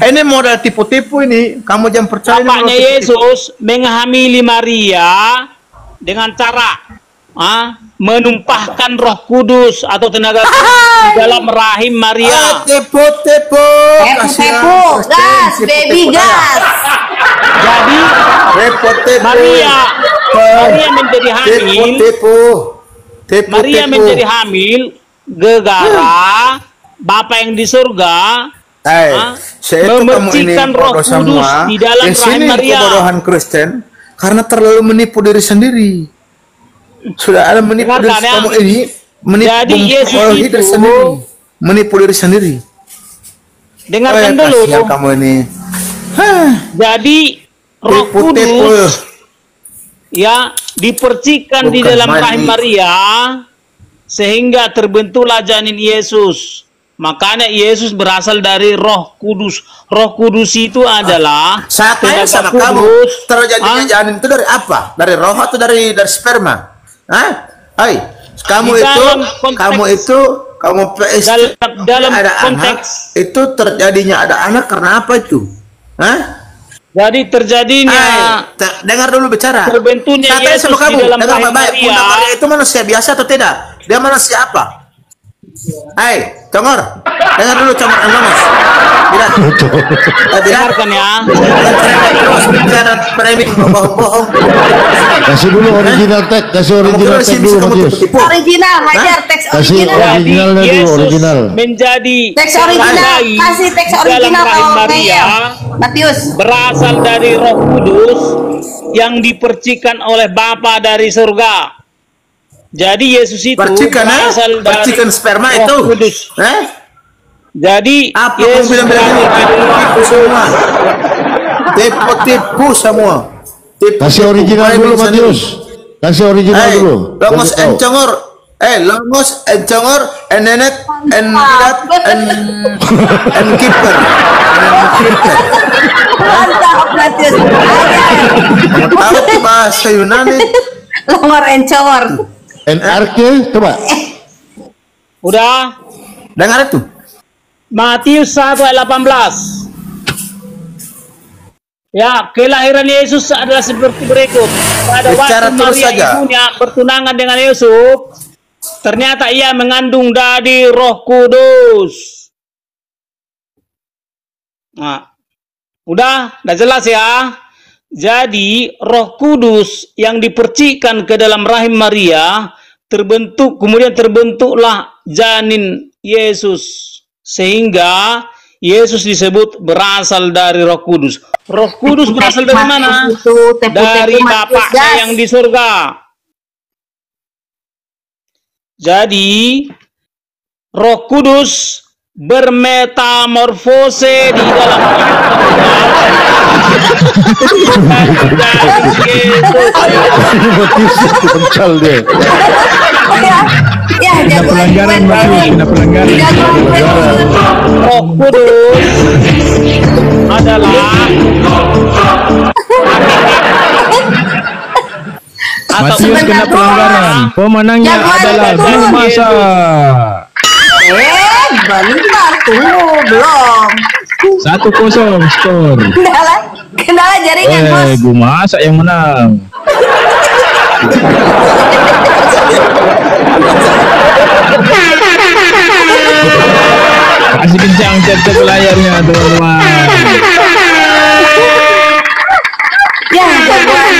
Ini model tipu-tipu ini. Kamu jangan percaya. Bapaknya Yesus menghamili Maria dengan cara menumpahkan Roh Kudus atau tenaga di dalam rahim Maria. Tepu, gas, baby gas. Jadi Maria menjadi hamil. Maria menjadi hamil gara-gara Bapa yang di surga Saya itu kamu ini memercikan Roh bodoh Kudus semua. di dalam Di rahim sini Maria. kebodohan Kristen karena terlalu menipu diri sendiri. Sudah ada menipu diri Dengarkan ya. kamu ini, Jadi Yesus mempengaruhi diri itu- sendiri, menipu diri sendiri. Dengarkan dulu. Kasihan kamu ini. Jadi Roh Tipu-tipu. Kudus ya dipercikan di Bukan dalam main rahim ini. Maria sehingga terbentuklah janin Yesus. Makanya Yesus berasal dari Roh Kudus. Roh Kudus itu adalah Saya tanya tenaga sama kudus. kamu, terjadinya Hah? janin itu dari apa? Dari roh atau dari sperma? Hah? Hai, kamu Di itu, dalam konteks- kamu PST dalam ada konteks- anak, itu terjadinya ada anak karena apa itu? Hah? Jadi terjadinya Dengar dulu bicara. terbentuknya Saya tanya Yesus sama kamu, di dalam dengar rahim baik-baik. Maria. Bunda Maria itu manusia biasa atau tidak? Dia manusia apa? Hai, Congor, dengar dulu Congor Angonos. Tidak. Dengarkan ya. Terus bicara framing bohong-bohong. Kasih dulu original tag, kasih original tag dulu Matius. Original, hajar teks Kasih original. originalnya dulu, Yesus original. menjadi Teks original, bayi kasih teks di dalam original rahim kalau Maria ngeyel. Matius. berasal dari Roh Kudus yang dipercikan oleh Bapa dari surga. Jadi Yesus itu Percikan, berasal dari percikan sperma Roh itu. Kudus. Jadi Apa kamu Yesus bilang-bilang ini? berasal dari Roh Tipu semua. Tipu semua. Tipu, Kasih original dulu Matius. Kasih original dulu. Longos Kasih tahu. and Congor. Longos and Congor and Nenet and Bidat and Keeper. Mantap Matius. Tahu bahasa Yunani. Longor encor. NRK coba. Udah. Dengar itu. Matius 1 ayat 18. Ya, kelahiran Yesus adalah seperti berikut. Pada Bicara waktu terus Maria saja. ibunya bertunangan dengan Yusuf, ternyata ia mengandung dari Roh Kudus. Nah, udah jelas ya. Jadi Roh Kudus yang dipercikan ke dalam rahim Maria kemudian terbentuklah janin Yesus, sehingga Yesus disebut berasal dari Roh Kudus. Roh Kudus berasal dari mana? Dari Bapaknya yang di surga. Jadi Roh Kudus bermetamorfose di dalam Kencal dia. Ya, Kena pelanggaran Matius, kena pelanggaran. Roh Kudus adalah Matius kena pelanggaran. Pemenangnya adalah Guru Masa. Bentar, tunggu, belum. 1-0 skor. Kendala jaringan, Bos. Guru Masa yang menang. Kasih kencang cek layarnya teman-teman. Ya, jagoan.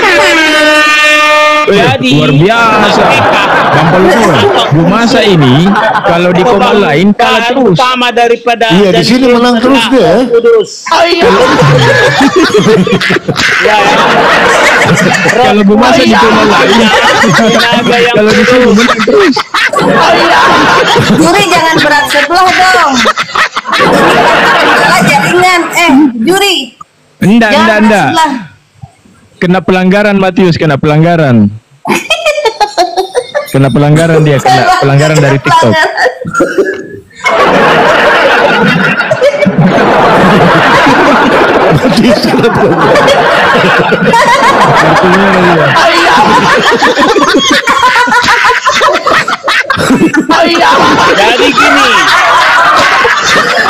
Jadi Luar biasa. Gampang lupa. Guru Masa ini kalau di koma lain kalah bahan terus. utama daripada Iya, di sini menang terus dia, ya. Kudus. Ya, Kalau Guru Masa di koma lain, tenaga yang kalau di sini menang terus. Juri jangan berat sebelah dong. Salah jaringan. Juri. Enggak. Jangan berat sebelah. Kena pelanggaran Matius, kena pelanggaran. Kena pelanggaran dia, kena pelanggaran dari TikTok. Jadi gini,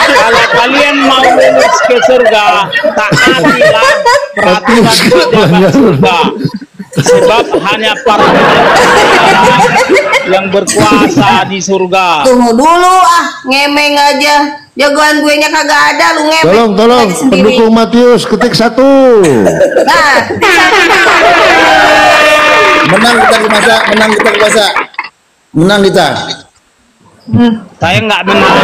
kalau kalian mau lulus ke surga, taatilah peraturan surga. Sebab hanya para yang berkuasa di surga. Tunggu dulu ngemeng aja. Jagoan gue nya kagak ada, lu ngemeng. Tolong, aja sendiri. pendukung Matius ketik 1. Nah, Menang kita Masa, menang kita Masa. Menang kita. Saya nggak menang.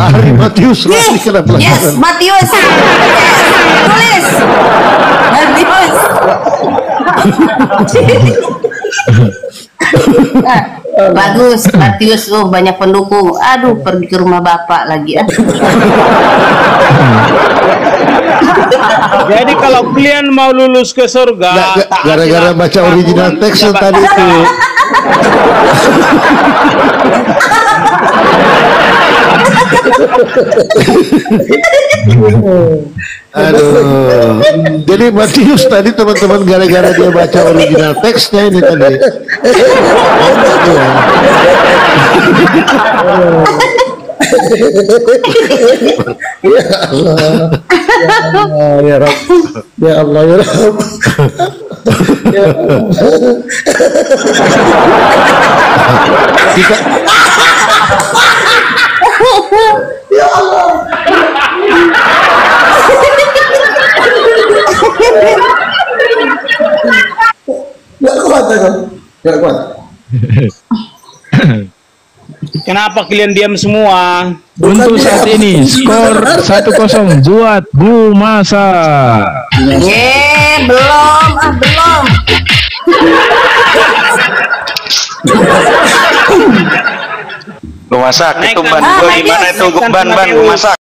Lari Matius, lari kena Yes, pelanggaran. Matius. Yes, tulis. Matius. Nah, bagus, Matius. Oh, banyak pendukung. Aduh, pergi ke rumah bapak lagi. Jadi kalau kalian mau lulus ke surga, Gara-gara baca original teks yang tadi itu. Aduh. Jadi Matius tadi teman-teman gara-gara dia baca original teksnya ini tadi. Ya Allah. Ya Rabb. Ya Allah ya Rabb. Ya Allah. Kita ya Allah. Gak kuat aku. Gak kuat. kenapa kalian diam semua? Untuk saat ini skor 1-0 buat Gumasa. Belum, belum. Gue masak Naik itu ban kan? gue Naik gimana kan? itu Naik kan ban sama gue Deus. masak.